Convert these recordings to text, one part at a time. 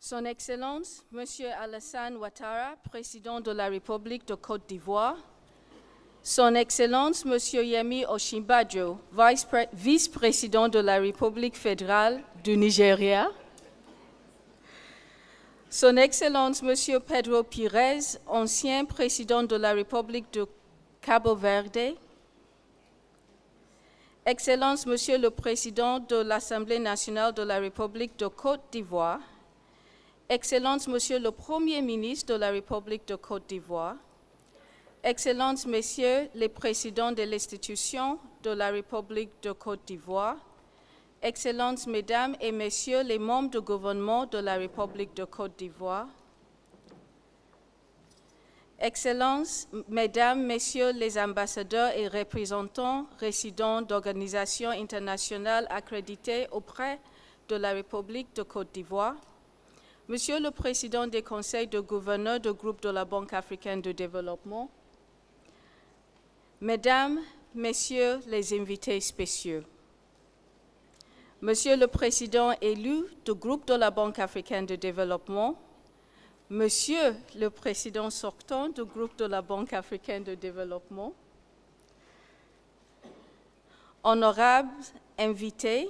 Son Excellence, Monsieur Alassane Ouattara, Président de la République de Côte d'Ivoire, Son Excellence, Monsieur Yemi Osinbajo, Vice-président de la République fédérale du Nigeria, Son Excellence, Monsieur Pedro Pires, ancien président de la République de Cabo Verde, Excellence, Monsieur le Président de l'Assemblée nationale de la République de Côte d'Ivoire, Excellence, Monsieur le Premier ministre de la République de Côte d'Ivoire, Excellences, Messieurs les Présidents de l'Institution de la République de Côte d'Ivoire, Excellences, Mesdames et Messieurs les membres du gouvernement de la République de Côte d'Ivoire, Excellences, Mesdames, Messieurs les ambassadeurs et représentants résidents d'organisations internationales accréditées auprès de la République de Côte d'Ivoire, Monsieur le Président des conseils de gouverneurs du groupe de la Banque africaine de développement, Mesdames, Messieurs les invités spéciaux, Monsieur le Président élu du groupe de la Banque africaine de développement, Monsieur le Président sortant du groupe de la Banque africaine de développement, honorables invités,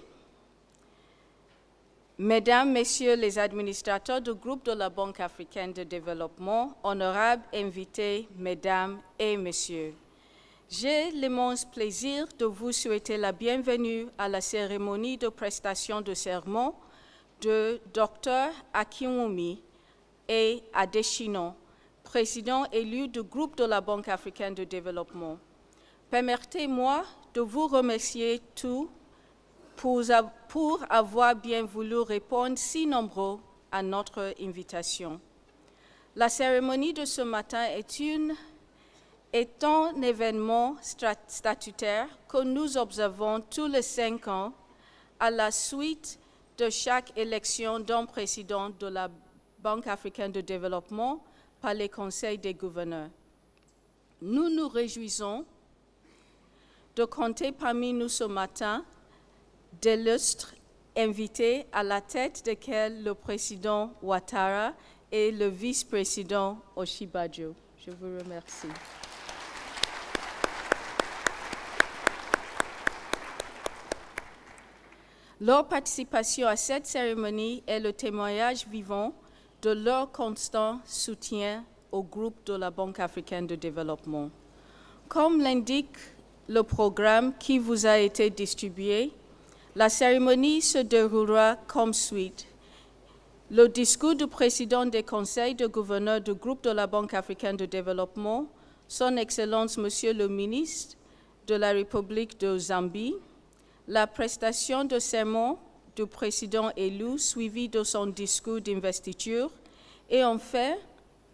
Mesdames, Messieurs les administrateurs du groupe de la Banque africaine de développement, honorables invités, Mesdames et Messieurs, j'ai l'immense plaisir de vous souhaiter la bienvenue à la cérémonie de prestation de serment de Dr Akinwumi et Adesina, président élu du groupe de la Banque africaine de développement. Permettez-moi de vous remercier tous pour avoir bien voulu répondre si nombreux à notre invitation. La cérémonie de ce matin est un événement statutaire que nous observons tous les 5 ans à la suite de chaque élection d'un président de la Banque africaine de développement par les conseils des gouverneurs. Nous nous réjouissons de compter parmi nous ce matin d'illustres invités à la tête desquels le président Ouattara et le vice-président Osinbajo. Je vous remercie. Leur participation à cette cérémonie est le témoignage vivant de leur constant soutien au groupe de la Banque africaine de développement. Comme l'indique le programme qui vous a été distribué, la cérémonie se déroulera comme suit. Le discours du président des conseils de gouverneurs du groupe de la Banque africaine de développement, Son Excellence Monsieur le ministre de la République de Zambie, la prestation de serment du président élu suivi de son discours d'investiture et enfin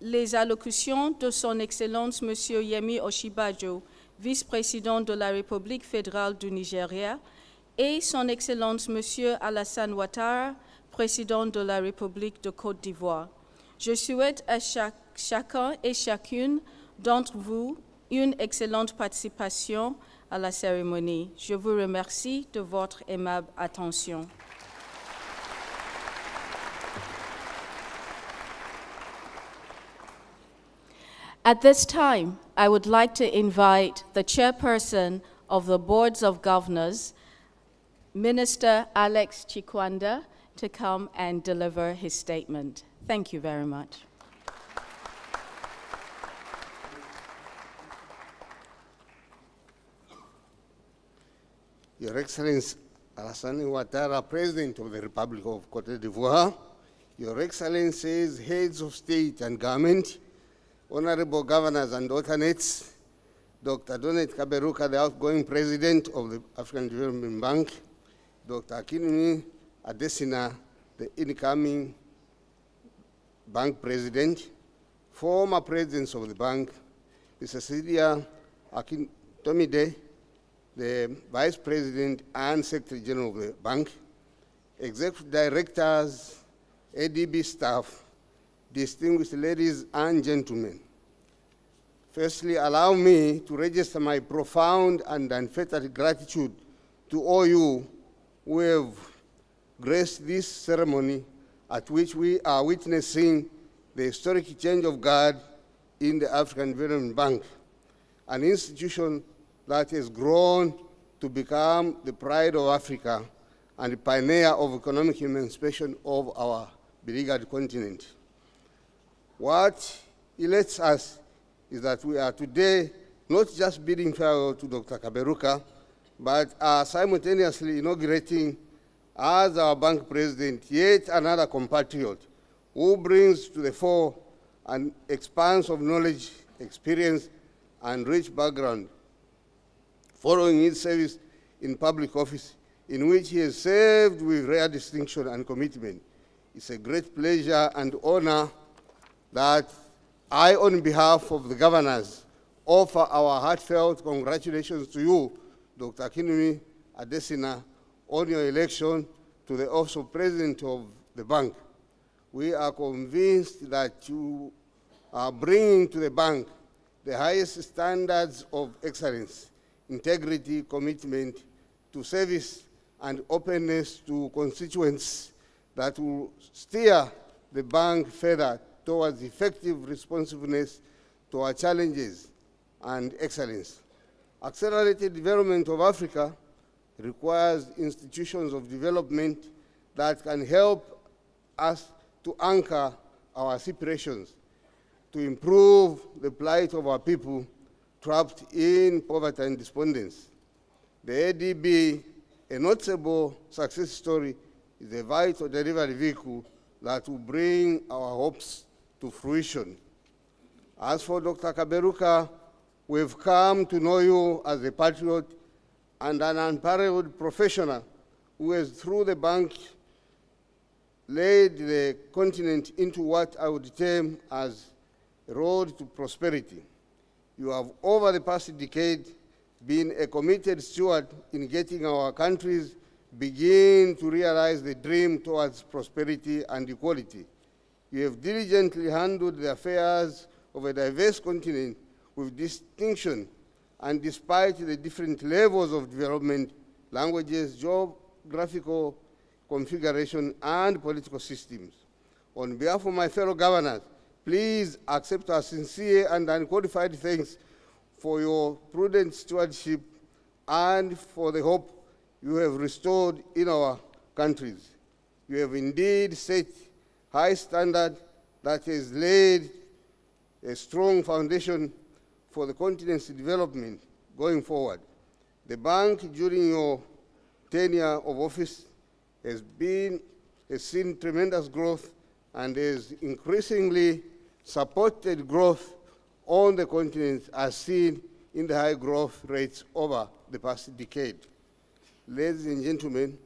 les allocutions de Son Excellence Monsieur Yemi Osinbajo, vice-président de la République fédérale du Nigeria, et Son Excellence Monsieur Alassane Ouattara, président de la République de Côte d'Ivoire. Je souhaite à chacun et chacune d'entre vous une excellente participation à la cérémonie. Je vous remercie de votre aimable attention. At this time, I would like to invite the chairperson of the Boards of Governors, Minister Alex Chikwanda, to come and deliver his statement. Thank you very much. Your Excellency Alassane Ouattara, President of the Republic of Côte d'Ivoire, Your Excellencies, Heads of State and Government, Honorable Governors and Alternates, Dr. Donet Kaberuka, the outgoing President of the African Development Bank, Dr. Akinwumi Adesina, the incoming bank president, former presidents of the bank, Mr. Cecilia Akintomide, the vice president and secretary general of the bank, executive directors, ADB staff, distinguished ladies and gentlemen. Firstly, allow me to register my profound and unfettered gratitude to all you who have graced this ceremony at which we are witnessing the historic change of guard in the African Development Bank, an institution that has grown to become the pride of Africa and the pioneer of economic emancipation of our beleaguered continent. What elates us is that we are today not just bidding farewell to Dr. Kaberuka, but are simultaneously inaugurating as our bank president yet another compatriot who brings to the fore an expanse of knowledge, experience, and rich background following his service in public office, in which he has served with rare distinction and commitment. It's a great pleasure and honor that I, on behalf of the governors, offer our heartfelt congratulations to you, Dr. Akinwumi Adesina, on your election to the office of President of the bank. We are convinced that you are bringing to the bank the highest standards of excellence, integrity, commitment to service, and openness to constituents that will steer the bank further towards effective responsiveness to our challenges and excellence. Accelerated development of Africa requires institutions of development that can help us to anchor our aspirations, to improve the plight of our people trapped in poverty and despondence. The ADB, a notable success story, is a vital delivery vehicle that will bring our hopes to fruition. As for Dr. Kaberuka, we've come to know you as a patriot and an unparalleled professional who has, through the bank, led the continent into what I would term as a road to prosperity. You have, over the past decade, been a committed steward in getting our countries begin to realize the dream towards prosperity and equality. You have diligently handled the affairs of a diverse continent with distinction, and despite the different levels of development, languages, geographical configuration, and political systems. On behalf of my fellow governors, please accept our sincere and unqualified thanks for your prudent stewardship and for the hope you have restored in our countries. You have indeed set high standard that has laid a strong foundation for the continent's development going forward. The bank, during your tenure of office, has seen tremendous growth and has increasingly supported growth on the continent as seen in the high growth rates over the past decade. Ladies and gentlemen,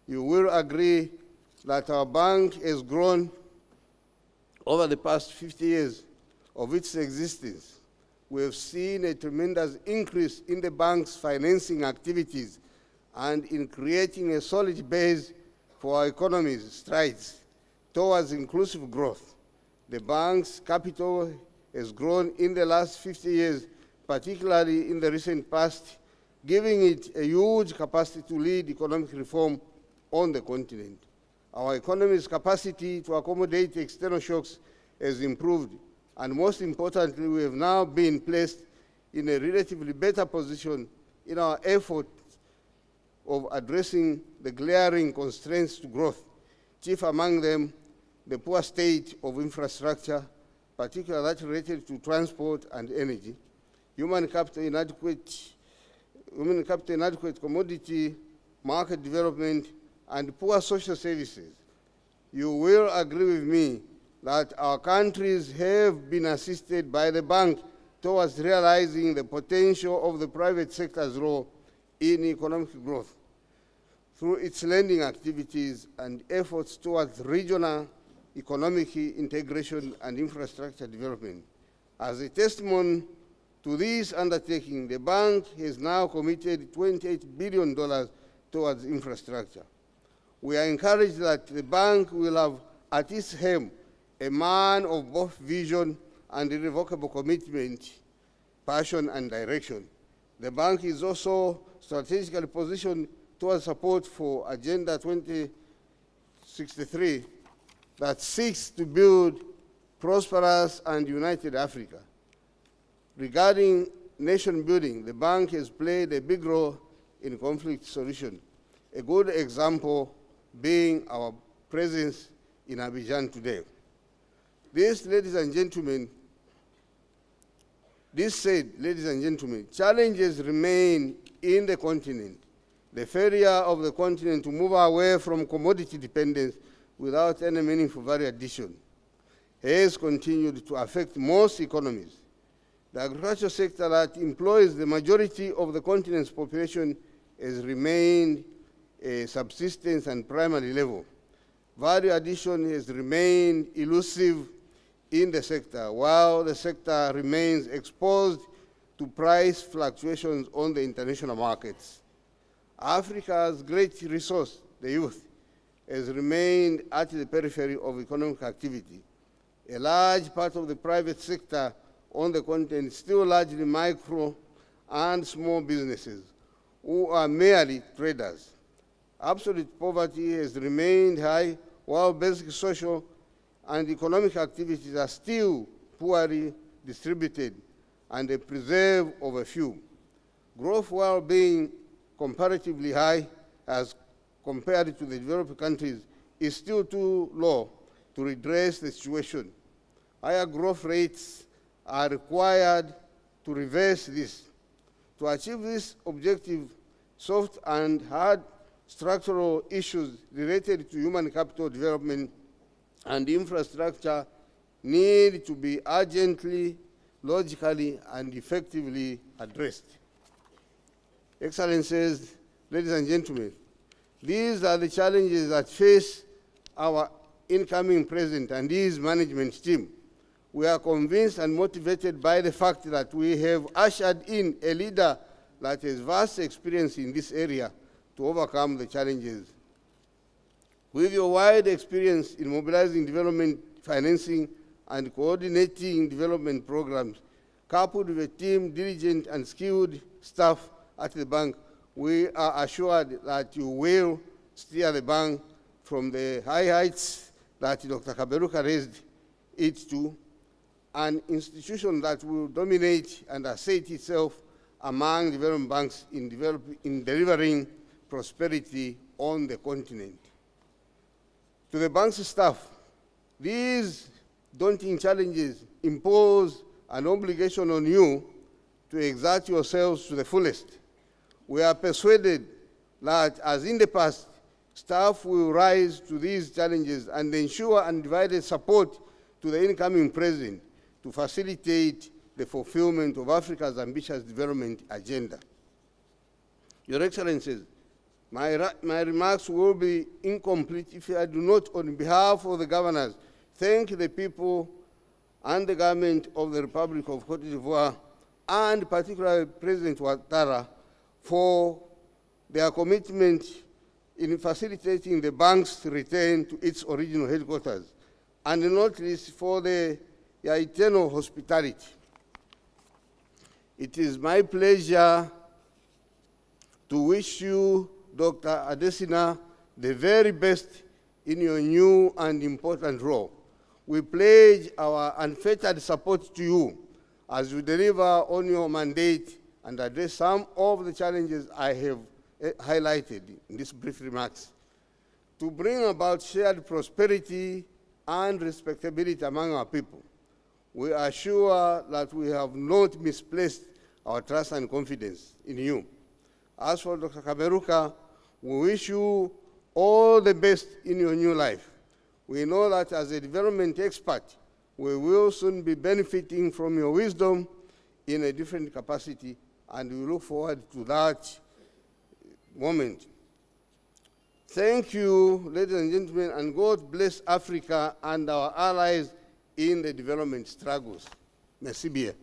you will agree that our bank has grown over the past 50 years of its existence. We have seen a tremendous increase in the bank's financing activities and in creating a solid base for our economy's strides towards inclusive growth. The bank's capital has grown in the last 50 years, particularly in the recent past, giving it a huge capacity to lead economic reform on the continent. Our economy's capacity to accommodate external shocks has improved, and most importantly, we have now been placed in a relatively better position in our effort of addressing the glaring constraints to growth, chief among them the poor state of infrastructure, particularly that related to transport and energy, human capital inadequate commodity market development, and poor social services. You will agree with me that our countries have been assisted by the bank towards realizing the potential of the private sector's role in economic growth through its lending activities and efforts towards regional economic integration and infrastructure development. As a testimony to this undertaking, the bank has now committed $28 billion towards infrastructure. We are encouraged that the bank will have at its helm a man of both vision and irrevocable commitment, passion, and direction. The bank is also strategically positioned towards support for Agenda 2063 that seeks to build prosperous and united Africa. Regarding nation building, the bank has played a big role in conflict solution, a good example being our presence in Abidjan today. This, ladies and gentlemen, challenges remain in the continent. The failure of the continent to move away from commodity dependence without any meaningful value addition has continued to affect most economies. The agricultural sector that employs the majority of the continent's population has remained a subsistence and primary level. Value addition has remained elusive in the sector, while the sector remains exposed to price fluctuations on the international markets. Africa's great resource, the youth, has remained at the periphery of economic activity. A large part of the private sector on the continent is still largely micro and small businesses who are merely traders. Absolute poverty has remained high, while basic social and economic activities are still poorly distributed and a preserve of a few. Growth, while being comparatively high as compared to the developed countries, is still too low to redress the situation. Higher growth rates are required to reverse this. To achieve this objective, soft and hard structural issues related to human capital development and infrastructure need to be urgently, logically, and effectively addressed. Excellencies, ladies and gentlemen, these are the challenges that face our incoming president and his management team. We are convinced and motivated by the fact that we have ushered in a leader that has vast experience in this area to overcome the challenges. With your wide experience in mobilizing development financing and coordinating development programs, coupled with a team, diligent and skilled staff at the bank, we are assured that you will steer the bank from the high heights that Dr. Kaberuka raised it to, an institution that will dominate and assert itself among development banks in delivering prosperity on the continent. To the bank's staff, these daunting challenges impose an obligation on you to exert yourselves to the fullest. We are persuaded that, as in the past, staff will rise to these challenges and ensure undivided support to the incoming president to facilitate the fulfillment of Africa's ambitious development agenda. Your Excellencies, my remarks will be incomplete if I do not, on behalf of the governors, thank the people and the government of the Republic of Cote d'Ivoire, and particularly President Ouattara, for their commitment in facilitating the bank's return to its original headquarters, and not least for their eternal hospitality. It is my pleasure to wish you, Dr. Adesina, the very best in your new and important role. We pledge our unfettered support to you as you deliver on your mandate and address some of the challenges I have highlighted in these brief remarks. To bring about shared prosperity and respectability among our people, we are sure that we have not misplaced our trust and confidence in you. As for Dr. Kaberuka, we wish you all the best in your new life. We know that as a development expert, we will soon be benefiting from your wisdom in a different capacity, and we look forward to that moment. Thank you, ladies and gentlemen, and God bless Africa and our allies in the development struggles. Merci bien.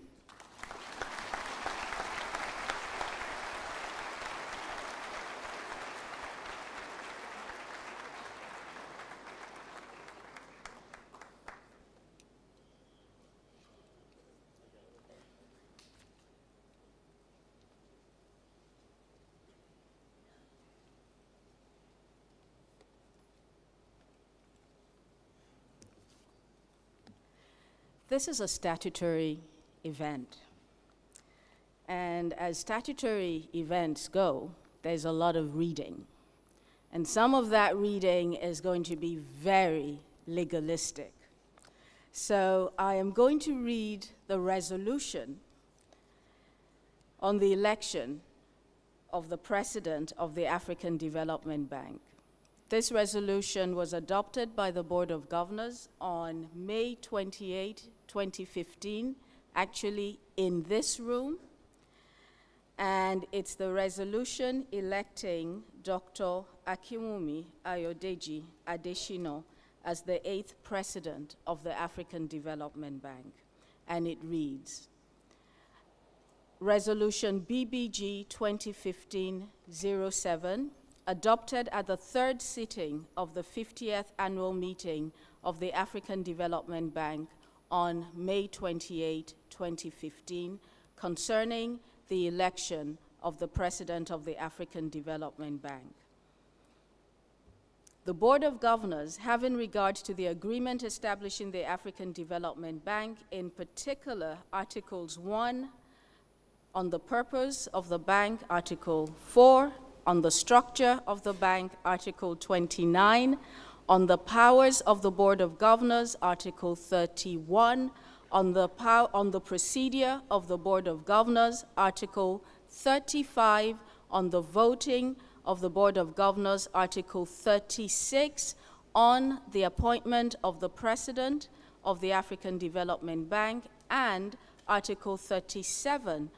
This is a statutory event. And as statutory events go, there's a lot of reading. And some of that reading is going to be very legalistic. So I am going to read the resolution on the election of the President of the African Development Bank. This resolution was adopted by the Board of Governors on May 28, 2015, actually in this room. And it's the resolution electing Dr. Akinwumi Ayodeji Adesina as the 8th President of the African Development Bank. And it reads, Resolution BBG 2015-07, adopted at the 3rd sitting of the 50th Annual Meeting of the African Development Bank on May 28, 2015, concerning the election of the President of the African Development Bank. The Board of Governors, having regard to the agreement establishing the African Development Bank, in particular Articles 1 on the purpose of the bank, Article 4 on the structure of the bank, Article 29 on the powers of the Board of Governors, Article 31 on the procedure of the Board of Governors, Article 35 on the voting of the Board of Governors, Article 36 on the appointment of the President of the African Development Bank, and Article 37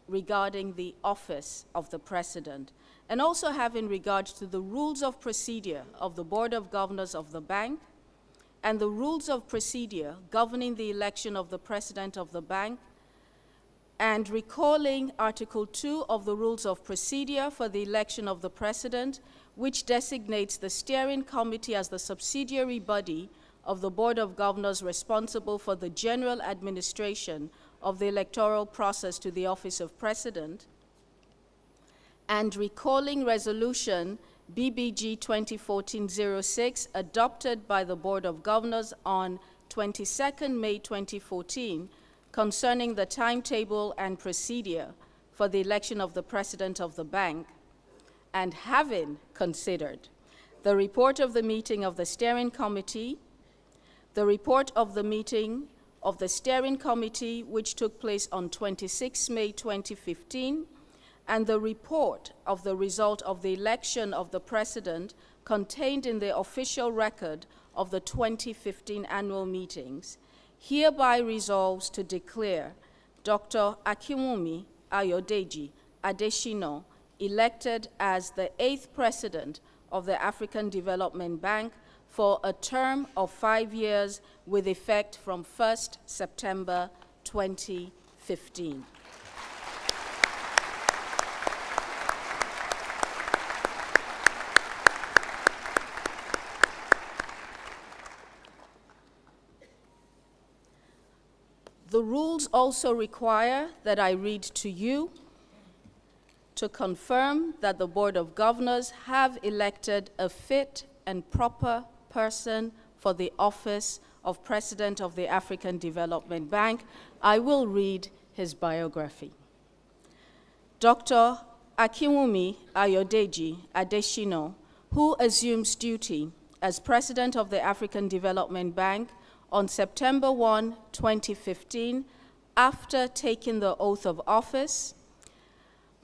regarding the office of the President, and also having regard to the rules of procedure of the Board of Governors of the bank, and the rules of procedure governing the election of the President of the bank, and recalling Article 2 of the Rules of Procedure for the election of the President, which designates the Steering Committee as the subsidiary body of the Board of Governors responsible for the general administration of the electoral process to the office of President, and recalling Resolution BBG 2014-06, adopted by the Board of Governors on 22nd May 2014, concerning the timetable and procedure for the election of the President of the bank, and having considered the report of the meeting of the Steering Committee, the report of the meeting of the Steering Committee, which took place on 26 May 2015, and the report of the result of the election of the President contained in the official record of the 2015 annual meetings, hereby resolves to declare Dr. Akinwumi Ayodeji Adesina elected as the 8th President of the African Development Bank for a term of 5 years with effect from 1st September 2015. The rules also require that I read to you to confirm that the Board of Governors have elected a fit and proper person for the office of President of the African Development Bank. I will read his biography. Dr. Akinwumi Ayodeji Adesina, who assumes duty as President of the African Development Bank on September 1, 2015, after taking the oath of office.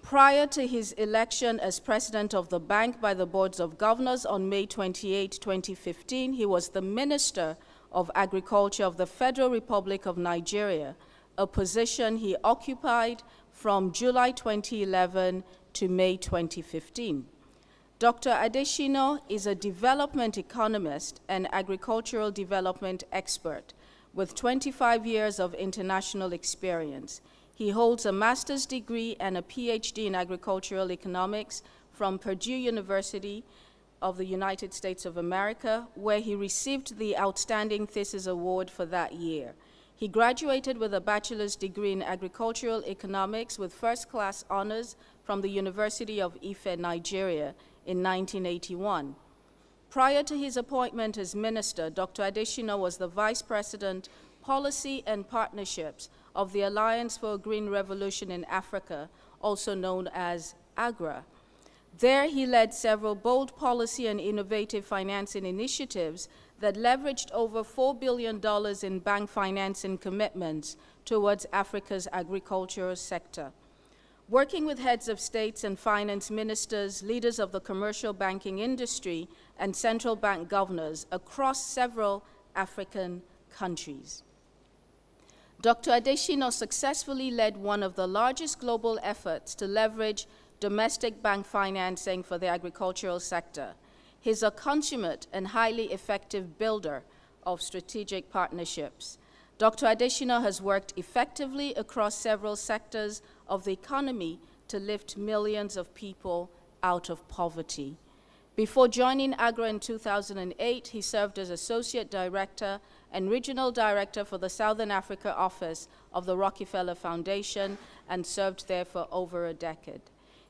Prior to his election as President of the bank by the Boards of Governors on May 28, 2015, he was the Minister of Agriculture of the Federal Republic of Nigeria, a position he occupied from July 2011 to May 2015. Dr. Adesina is a development economist and agricultural development expert with 25 years of international experience. He holds a master's degree and a PhD in agricultural economics from Purdue University of the United States of America, where he received the Outstanding Thesis Award for that year. He graduated with a bachelor's degree in agricultural economics with first-class honors from the University of Ife, Nigeria, in 1981. Prior to his appointment as minister, Dr. Adesina was the vice president Policy and Partnerships of the Alliance for a Green Revolution in Africa, also known as AGRA. There, he led several bold policy and innovative financing initiatives that leveraged over $4 billion in bank financing commitments towards Africa's agricultural sector. Working with heads of states and finance ministers, leaders of the commercial banking industry, and central bank governors across several African countries. Dr. Adesina successfully led one of the largest global efforts to leverage domestic bank financing for the agricultural sector. He's a consummate and highly effective builder of strategic partnerships. Dr. Adesina has worked effectively across several sectors of the economy to lift millions of people out of poverty. Before joining AGRA in 2008, he served as Associate Director and Regional Director for the Southern Africa office of the Rockefeller Foundation and served there for over a decade.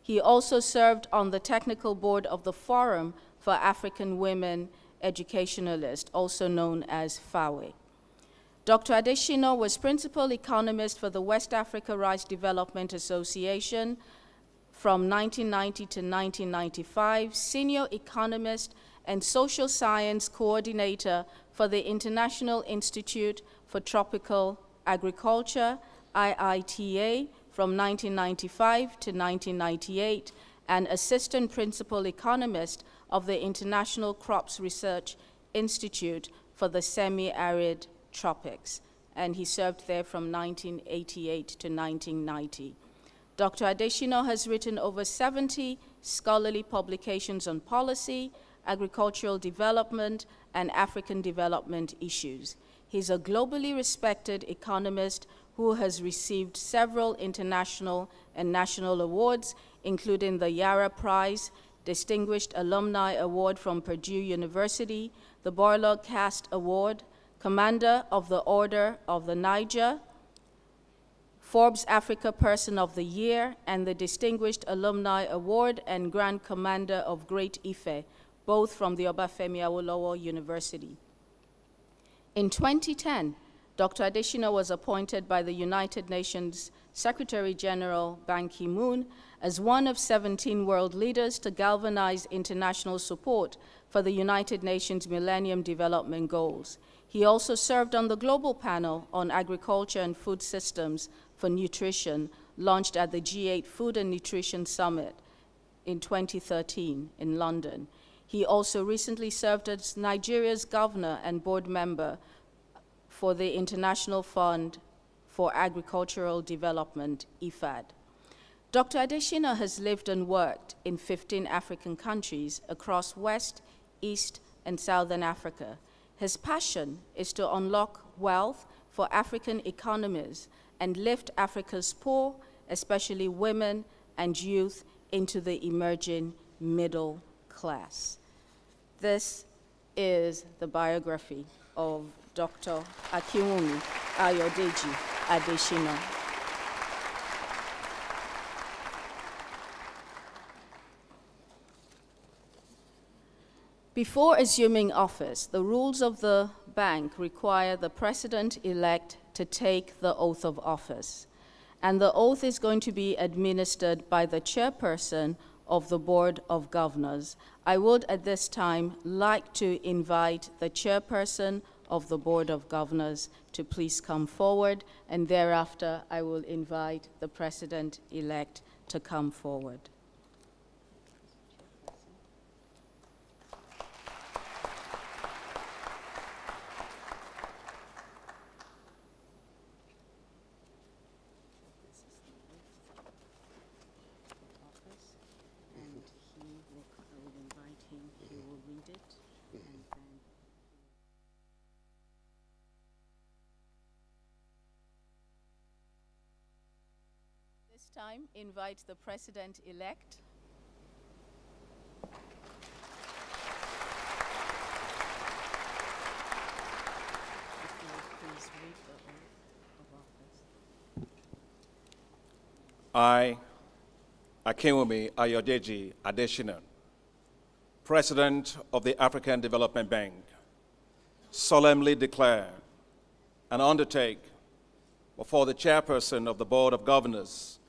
He also served on the technical board of the Forum for African Women Educationalists, also known as FAWE. Dr. Adesina was principal economist for the West Africa Rice Development Association from 1990 to 1995, senior economist and social science coordinator for the International Institute for Tropical Agriculture, IITA, from 1995 to 1998, and assistant principal economist of the International Crops Research Institute for the Semi-Arid Tropics, and he served there from 1988 to 1990. Dr. Adesina has written over 70 scholarly publications on policy, agricultural development, and African development issues. He's a globally respected economist who has received several international and national awards, including the Yara Prize, Distinguished Alumni Award from Purdue University, the Borlaug Cast Award, Commander of the Order of the Niger, Forbes Africa Person of the Year, and the Distinguished Alumni Award and Grand Commander of Great Ife, both from the Obafemi Awolowo University. In 2010, Dr. Adesina was appointed by the United Nations Secretary General Ban Ki-moon as one of 17 world leaders to galvanize international support for the United Nations Millennium Development Goals. He also served on the Global Panel on Agriculture and Food Systems for Nutrition, launched at the G8 Food and Nutrition Summit in 2013 in London. He also recently served as Nigeria's governor and board member for the International Fund for Agricultural Development, IFAD. Dr. Adesina has lived and worked in 15 African countries across West, East, and Southern Africa. His passion is to unlock wealth for African economies and lift Africa's poor, especially women and youth, into the emerging middle class. This is the biography of Dr. Akinwumi Ayodeji Adesina. Before assuming office, the rules of the bank require the president-elect to take the oath of office, and the oath is going to be administered by the chairperson of the Board of Governors. I would at this time like to invite the chairperson of the Board of Governors to please come forward, and thereafter I will invite the president-elect to come forward. Time, invite the president-elect. I, Akinwumi Ayodeji Adesina, President of the African Development Bank, solemnly declare and undertake before the chairperson of the Board of Governors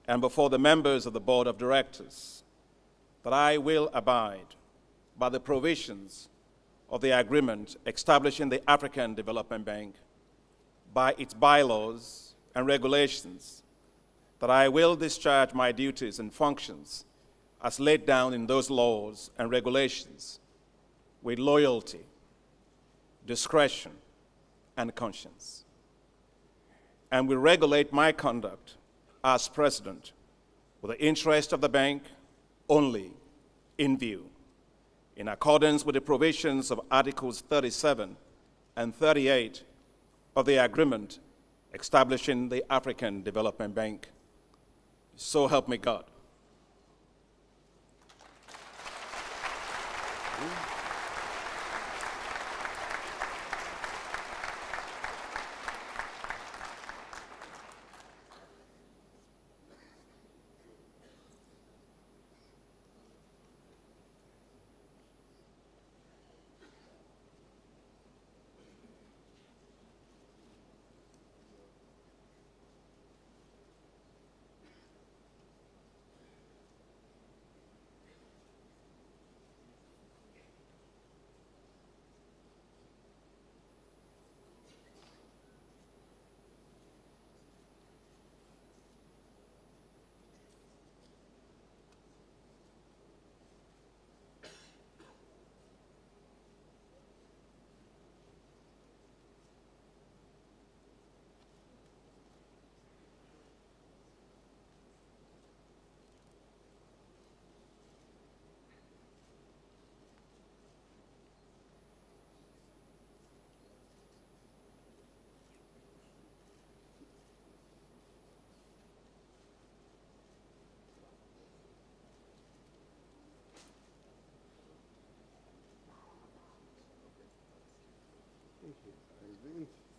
and before the members of the Board of Directors that I will abide by the provisions of the agreement establishing the African Development Bank, by its bylaws and regulations, that I will discharge my duties and functions as laid down in those laws and regulations with loyalty, discretion, and conscience, and will regulate my conduct as president with the interest of the bank only in view, in accordance with the provisions of Articles 37 and 38 of the agreement establishing the African Development Bank. So help me God.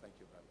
Thank you, Babette.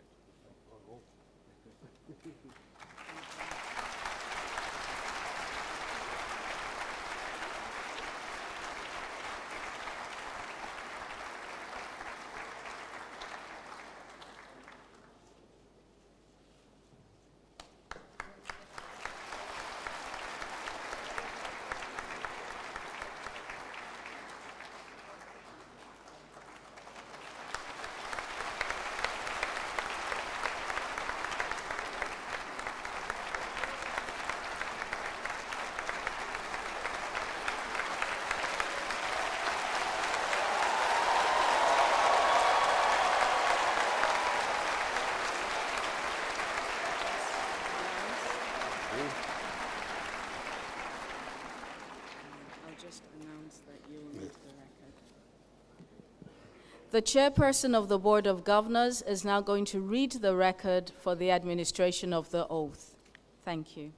The chairperson of the Board of Governors is now going to read the record for the administration of the oath. Thank you.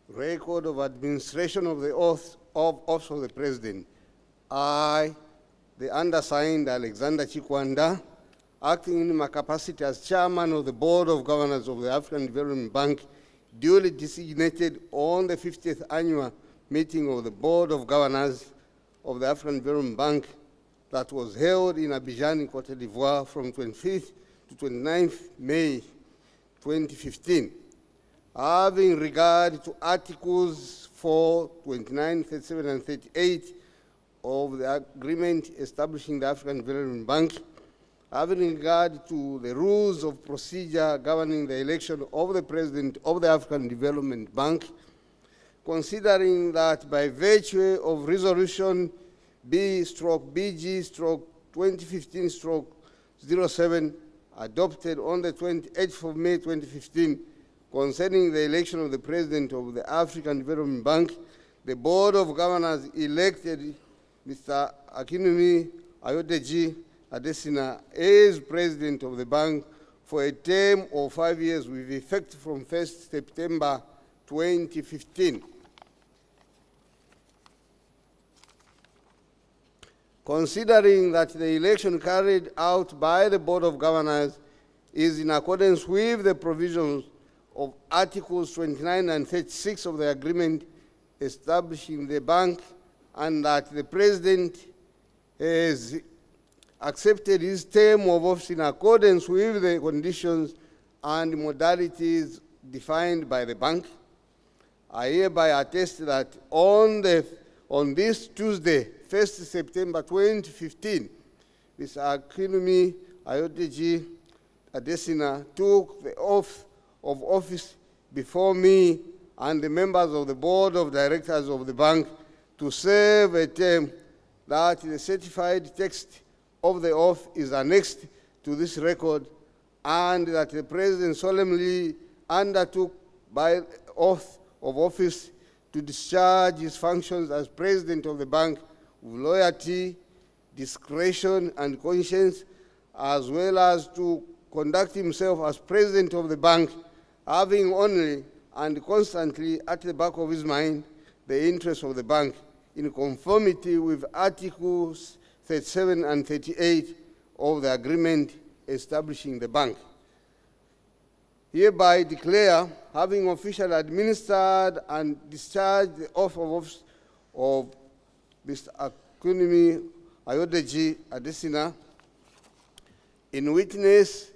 Record of administration of the oath of office of the President. I, the undersigned Alexander Chikwanda, acting in my capacity as chairman of the Board of Governors of the African Development Bank, duly designated on the 50th annual meeting of the Board of Governors of the African Development Bank that was held in Abidjan, Cote d'Ivoire from 25th to 29th May 2015. Having regard to Articles 4, 29, 37, and 38 of the agreement establishing the African Development Bank, having regard to the rules of procedure governing the election of the President of the African Development Bank, considering that by virtue of Resolution B/BG/2015/07 adopted on the 28th of May 2015 concerning the election of the President of the African Development Bank, the Board of Governors elected Mr. Akinwumi Ayodeji Adesina as President of the Bank for a term of 5 years with effect from 1st September 2015. Considering that the election carried out by the Board of Governors is in accordance with the provisions of Articles 29 and 36 of the agreement establishing the bank, and that the President has accepted his term of office in accordance with the conditions and modalities defined by the bank. I hereby attest that on this Tuesday, 1st September 2015, Mr. Akinwumi Ayodeji Adesina took the oath of office before me and the members of the board of directors of the bank to serve a term that the certified text of the oath is annexed to this record, and that the President solemnly undertook by oath of office to discharge his functions as President of the bank with loyalty, discretion, and conscience, as well as to conduct himself as President of the bank, having only and constantly at the back of his mind the interests of the bank, in conformity with Articles 37 and 38 of the agreement establishing the bank. Hereby declare, having officially administered and discharged the oath of office of Mr. Akinwumi Ayodeji Adesina, in witness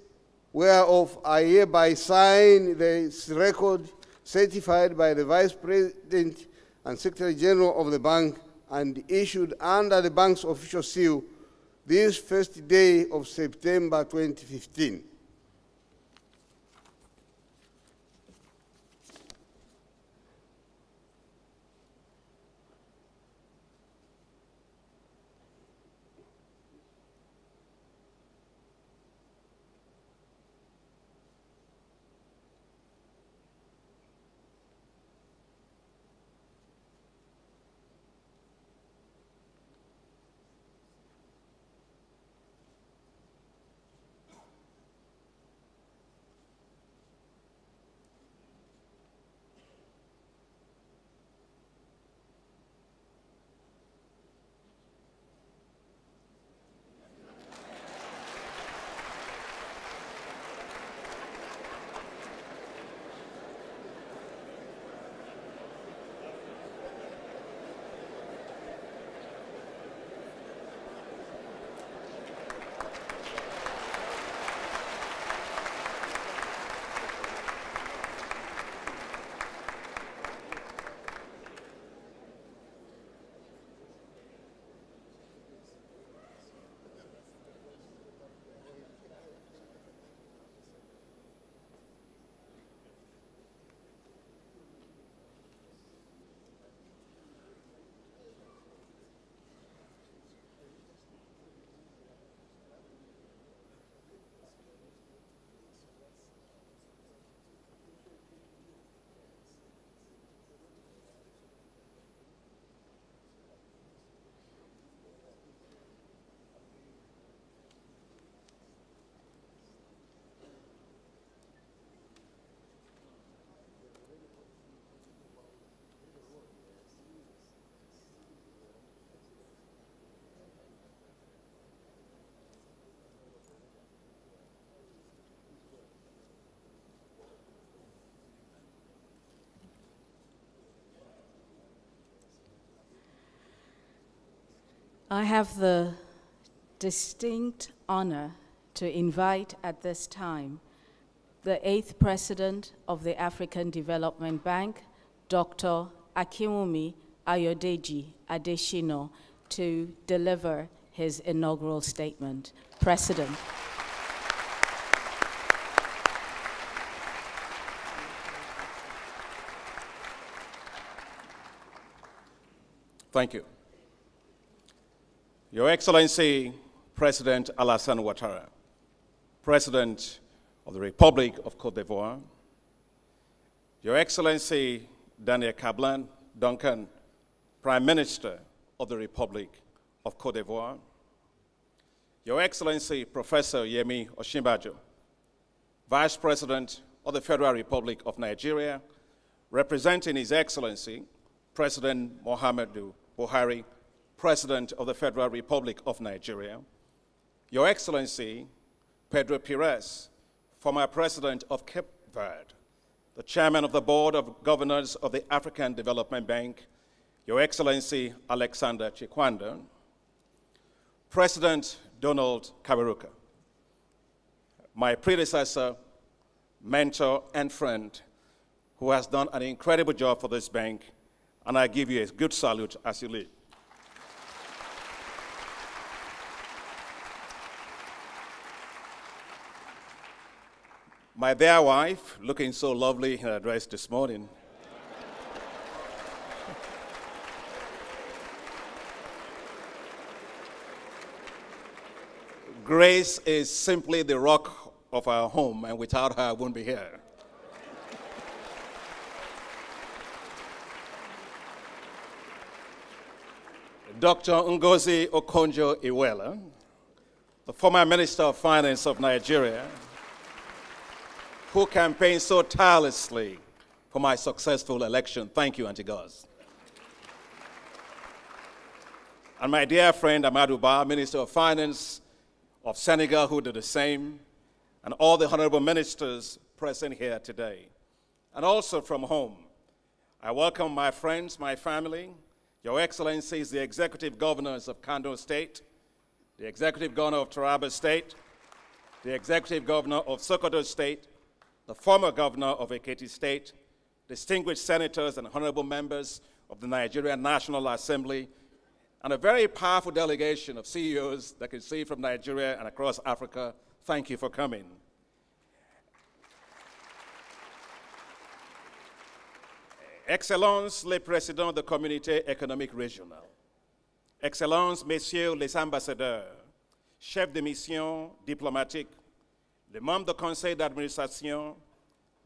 whereof I hereby sign this record certified by the Vice President and Secretary General of the bank and issued under the bank's official seal this first day of September 2015. I have the distinct honor to invite at this time the 8th President of the African Development Bank, Dr. Akinwumi Ayodeji Adesina, to deliver his inaugural statement. President. Thank you. Your Excellency, President Alassane Ouattara, President of the Republic of Côte d'Ivoire, Your Excellency Daniel Kablan Duncan, Prime Minister of the Republic of Côte d'Ivoire, Your Excellency Professor Yemi Osinbajo, Vice President of the Federal Republic of Nigeria, representing His Excellency President Muhammadu Buhari, President of the Federal Republic of Nigeria, Your Excellency Pedro Pires, former President of Cape Verde, the Chairman of the Board of Governors of the African Development Bank, Your Excellency Alexander Chikwanda, President Donald Kaberuka, my predecessor, mentor, and friend, who has done an incredible job for this bank, and I give you a good salute as you leave. My dear wife, looking so lovely in her dress this morning. Grace is simply the rock of our home, and without her, I wouldn't be here. Dr. Ngozi Okonjo-Iweala, the former Minister of Finance of Nigeria, who campaigned so tirelessly for my successful election. Thank you, Auntie Goz. And my dear friend Amadou Ba, Minister of Finance of Senegal, who did the same, and all the honorable ministers present here today. And also from home, I welcome my friends, my family, Your Excellencies, the executive governors of Kano State, the executive governor of Taraba State, the executive governor of Sokoto State, the former governor of Ekiti State, distinguished senators and honorable members of the Nigerian National Assembly, and a very powerful delegation of CEOs that can see from Nigeria and across Africa. Thank you for coming. Excellences les présidents de communauté économique régionale, Excellences, Messieurs les ambassadeurs, chefs de mission diplomatique, les membres du conseil d'administration,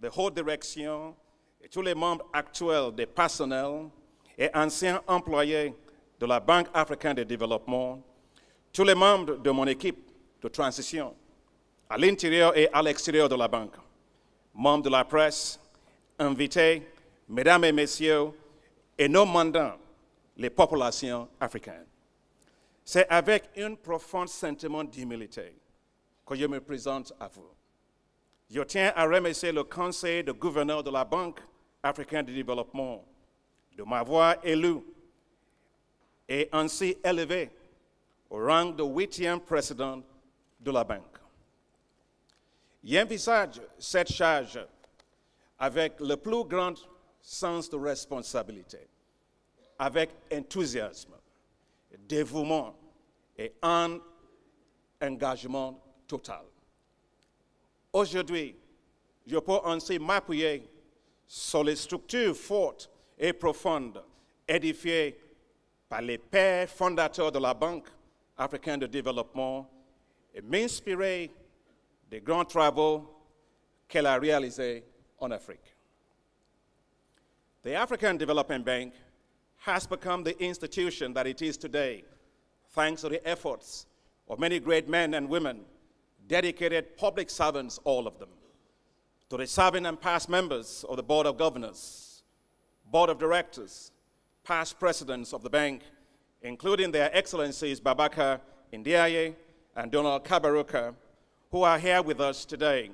de haute direction et tous les membres actuels des personnels et anciens employés de la Banque africaine de développement, tous les membres de mon équipe de transition, à l'intérieur et à l'extérieur de la banque, membres de la presse, invités, mesdames et messieurs, et nos mandants, les populations africaines. C'est avec un profond sentiment d'humilité que je me présente à vous. Je tiens à remercier le conseil de gouverneur de la Banque africaine de développement de m'avoir élu et ainsi élevé au rang de 8e président de la banque. J'envisage cette charge avec le plus grand sens de responsabilité, avec enthousiasme, dévouement et un engagement total. Aujourd'hui, je peux ainsi m'appuyer sur les structures fortes et profondes édifiées par les pères fondateurs de la Banque africaine de développement et m'inspirer des grands travaux qu'elle a réalisés en Afrique. The African Development Bank has become the institution that it is today, thanks to the efforts of many great men and women, dedicated public servants, all of them, to the serving and past members of the Board of Governors, Board of Directors, past presidents of the bank, including their Excellencies Babaka Ndiaye and Donald Kaberuka, who are here with us today,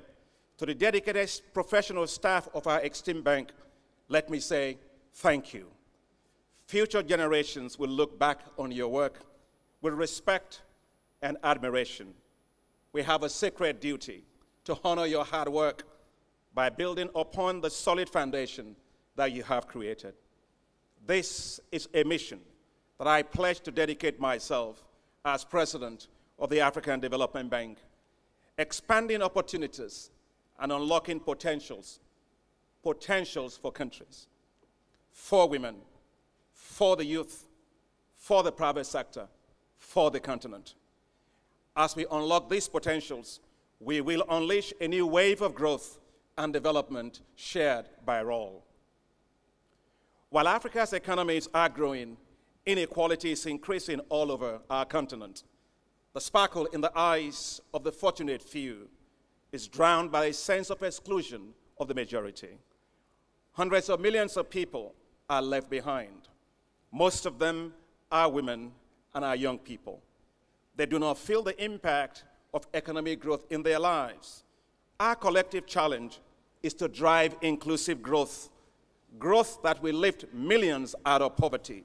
to the dedicated professional staff of our esteemed bank, let me say thank you. Future generations will look back on your work with respect and admiration. We have a sacred duty to honor your hard work by building upon the solid foundation that you have created. This is a mission that I pledge to dedicate myself as president of the African Development Bank, expanding opportunities and unlocking potentials for countries, for women, for the youth, for the private sector, for the continent. As we unlock these potentials, we will unleash a new wave of growth and development shared by all. While Africa's economies are growing, inequality is increasing all over our continent. The sparkle in the eyes of the fortunate few is drowned by a sense of exclusion of the majority. Hundreds of millions of people are left behind. Most of them are women and are young people. They do not feel the impact of economic growth in their lives. Our collective challenge is to drive inclusive growth, growth that will lift millions out of poverty.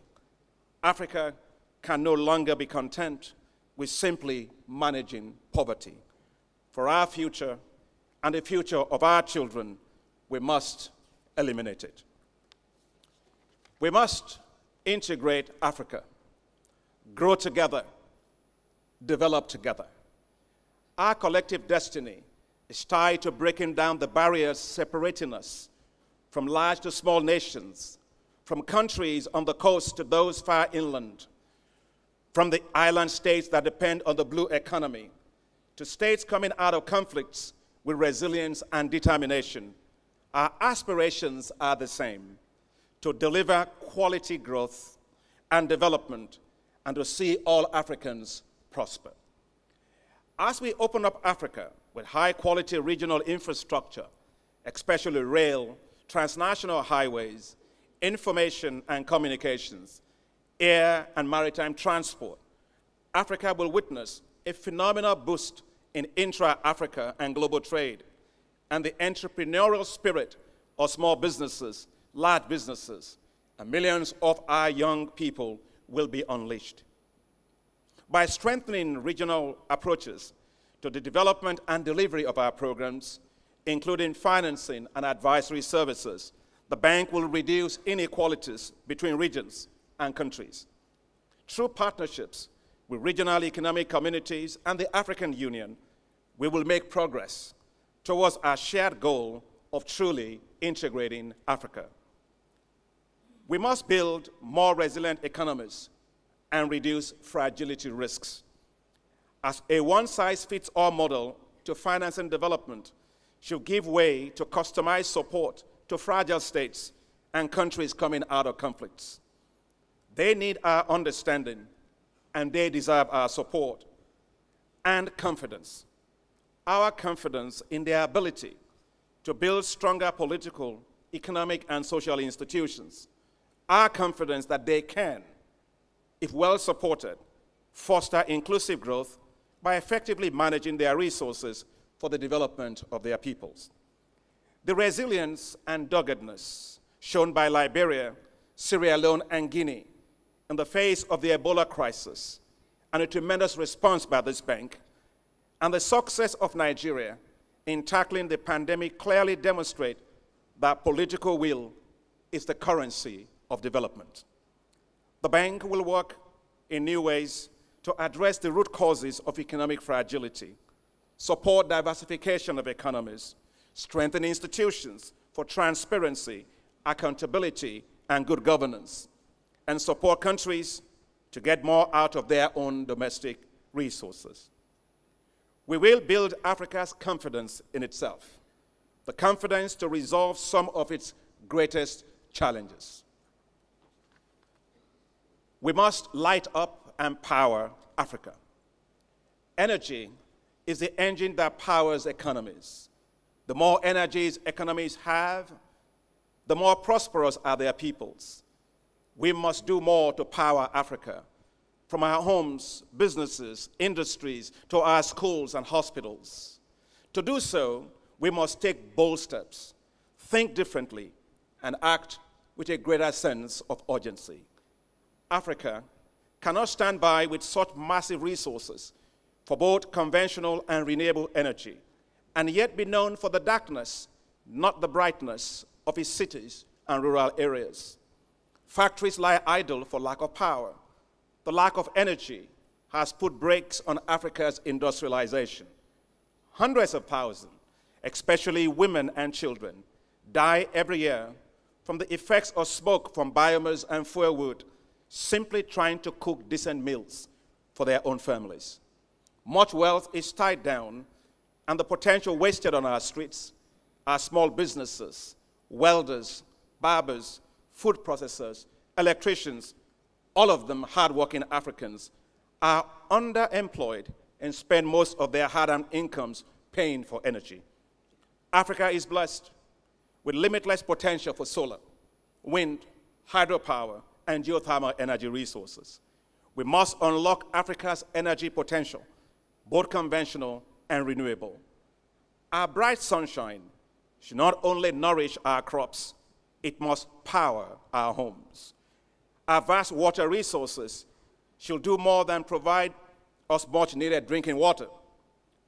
Africa can no longer be content with simply managing poverty. For our future and the future of our children, we must eliminate it. We must integrate Africa, grow together, develop together. Our collective destiny is tied to breaking down the barriers separating us from large to small nations, from countries on the coast to those far inland, from the island states that depend on the blue economy, to states coming out of conflicts with resilience and determination. Our aspirations are the same: to deliver quality growth and development and to see all Africans prosper. As we open up Africa with high-quality regional infrastructure, especially rail, transnational highways, information and communications, air and maritime transport, Africa will witness a phenomenal boost in intra-Africa and global trade, and the entrepreneurial spirit of small businesses, large businesses, and millions of our young people will be unleashed. By strengthening regional approaches to the development and delivery of our programs, including financing and advisory services, the bank will reduce inequalities between regions and countries. Through partnerships with regional economic communities and the African Union, we will make progress towards our shared goal of truly integrating Africa. We must build more resilient economies and reduce fragility risks. As a one-size-fits-all model to finance and development should give way to customized support to fragile states and countries coming out of conflicts. They need our understanding, and they deserve our support and confidence. Our confidence in their ability to build stronger political, economic, and social institutions. Our confidence that they can, if well supported, foster inclusive growth by effectively managing their resources for the development of their peoples. The resilience and doggedness shown by Liberia, Sierra Leone, and Guinea in the face of the Ebola crisis, and a tremendous response by this bank, and the success of Nigeria in tackling the pandemic clearly demonstrate that political will is the currency of development. The bank will work in new ways to address the root causes of economic fragility, support diversification of economies, strengthen institutions for transparency, accountability, and good governance, and support countries to get more out of their own domestic resources. We will build Africa's confidence in itself, the confidence to resolve some of its greatest challenges. We must light up and power Africa. Energy is the engine that powers economies. The more energies economies have, the more prosperous are their peoples. We must do more to power Africa, from our homes, businesses, industries, to our schools and hospitals. To do so, we must take bold steps, think differently, and act with a greater sense of urgency. Africa cannot stand by with such massive resources for both conventional and renewable energy, and yet be known for the darkness, not the brightness, of its cities and rural areas. Factories lie idle for lack of power. The lack of energy has put brakes on Africa's industrialization. Hundreds of thousands, especially women and children, die every year from the effects of smoke from biomass and firewood, simply trying to cook decent meals for their own families. Much wealth is tied down, and the potential wasted on our streets. Our small businesses, welders, barbers, food processors, electricians, all of them hardworking Africans, are underemployed and spend most of their hard-earned incomes paying for energy. Africa is blessed with limitless potential for solar, wind, hydropower, and geothermal energy resources. We must unlock Africa's energy potential, both conventional and renewable. Our bright sunshine should not only nourish our crops, it must power our homes. Our vast water resources should do more than provide us much-needed drinking water.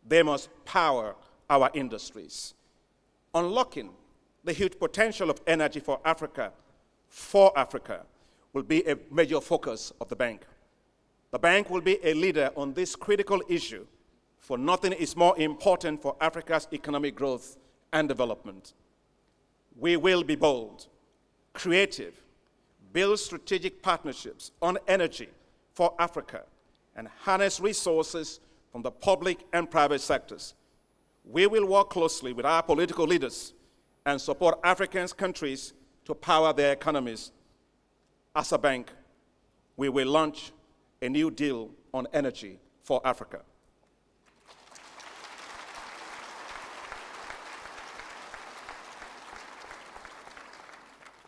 They must power our industries. Unlocking the huge potential of energy for Africa will be a major focus of the bank. The bank will be a leader on this critical issue, for nothing is more important for Africa's economic growth and development. We will be bold, creative, build strategic partnerships on energy for Africa, and harness resources from the public and private sectors. We will work closely with our political leaders and support African countries to power their economies. As a bank, we will launch a new deal on energy for Africa.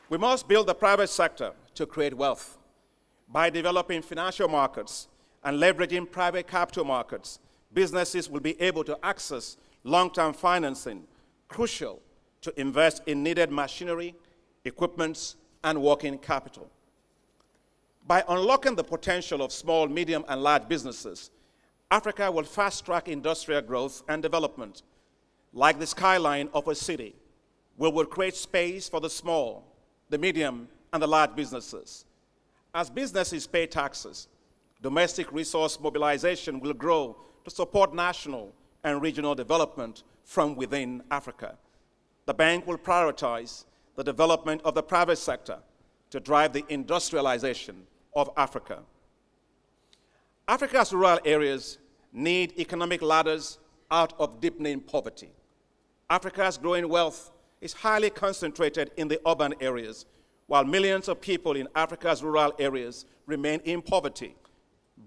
We must build the private sector to create wealth. By developing financial markets and leveraging private capital markets, businesses will be able to access long-term financing, crucial to invest in needed machinery, equipment, and working capital. By unlocking the potential of small, medium, and large businesses, Africa will fast-track industrial growth and development. Like the skyline of a city, we will create space for the small, the medium, and the large businesses. As businesses pay taxes, domestic resource mobilization will grow to support national and regional development from within Africa. The bank will prioritize the development of the private sector to drive the industrialization of Africa. Africa's rural areas need economic ladders out of deepening poverty. Africa's growing wealth is highly concentrated in the urban areas, while millions of people in Africa's rural areas remain in poverty,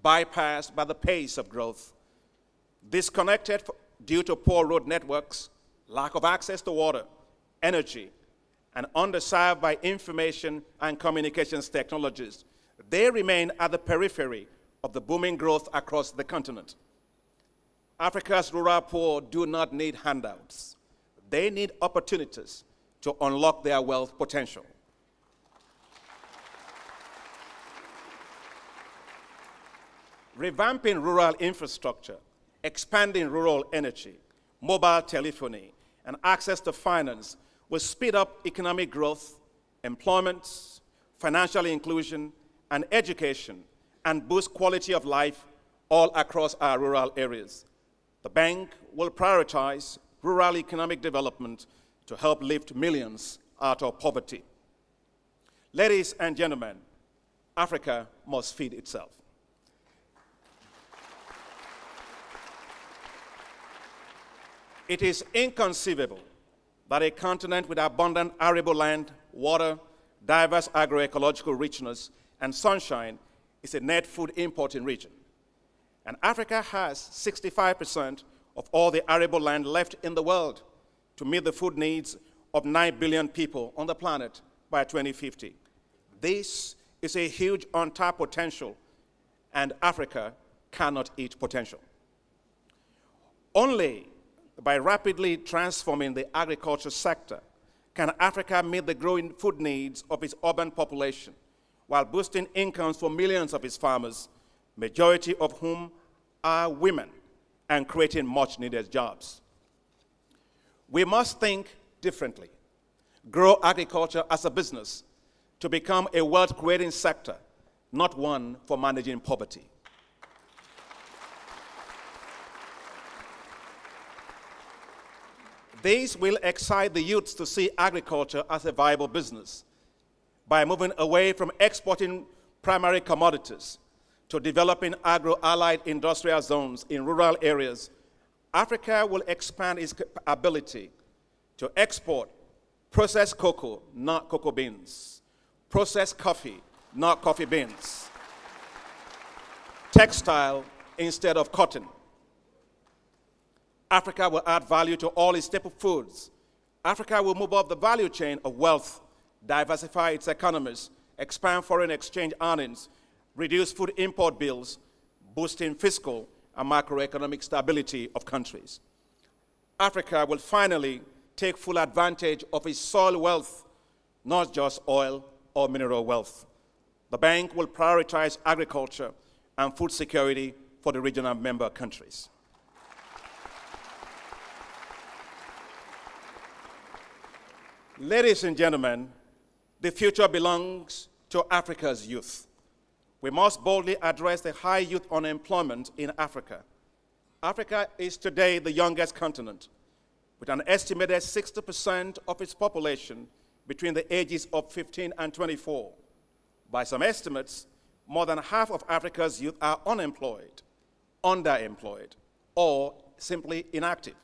bypassed by the pace of growth. Disconnected due to poor road networks, lack of access to water, energy, and underserved by information and communications technologies, they remain at the periphery of the booming growth across the continent. Africa's rural poor do not need handouts. They need opportunities to unlock their wealth potential. Revamping rural infrastructure, expanding rural energy, mobile telephony, and access to finance will speed up economic growth, employment, financial inclusion, and education, and boost quality of life all across our rural areas. The bank will prioritize rural economic development to help lift millions out of poverty. Ladies and gentlemen, Africa must feed itself. It is inconceivable that a continent with abundant arable land, water, diverse agroecological richness, and sunshine is a net food importing region. And Africa has 65% of all the arable land left in the world to meet the food needs of 9 billion people on the planet by 2050. This is a huge untapped potential, and Africa cannot eat potential. Only by rapidly transforming the agriculture sector can Africa meet the growing food needs of its urban population while boosting incomes for millions of its farmers, majority of whom are women, and creating much-needed jobs. We must think differently, grow agriculture as a business to become a wealth-creating sector, not one for managing poverty. This will excite the youths to see agriculture as a viable business. By moving away from exporting primary commodities to developing agro-allied industrial zones in rural areas, Africa will expand its ability to export processed cocoa, not cocoa beans, processed coffee, not coffee beans, textile instead of cotton. Africa will add value to all its staple foods. Africa will move up the value chain of wealth, diversify its economies, expand foreign exchange earnings, reduce food import bills, boosting fiscal and macroeconomic stability of countries. Africa will finally take full advantage of its soil wealth, not just oil or mineral wealth. The bank will prioritize agriculture and food security for the regional member countries. Ladies and gentlemen, the future belongs to Africa's youth. We must boldly address the high youth unemployment in Africa. Africa is today the youngest continent, with an estimated 60% of its population between the ages of 15 and 24. By some estimates, more than half of Africa's youth are unemployed, underemployed, or simply inactive.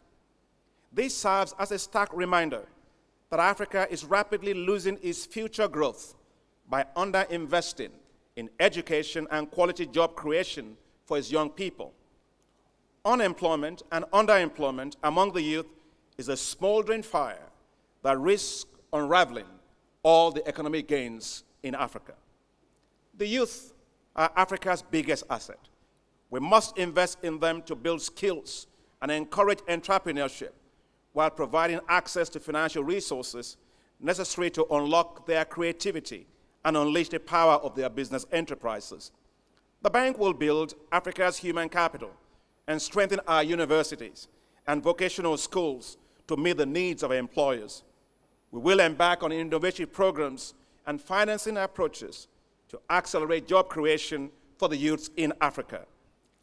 This serves as a stark reminder that Africa is rapidly losing its future growth by underinvesting in education and quality job creation for its young people. Unemployment and underemployment among the youth is a smoldering fire that risks unraveling all the economic gains in Africa. The youth are Africa's biggest asset. We must invest in them to build skills and encourage entrepreneurship while providing access to financial resources necessary to unlock their creativity and unleash the power of their business enterprises. The bank will build Africa's human capital and strengthen our universities and vocational schools to meet the needs of employers. We will embark on innovative programs and financing approaches to accelerate job creation for the youths in Africa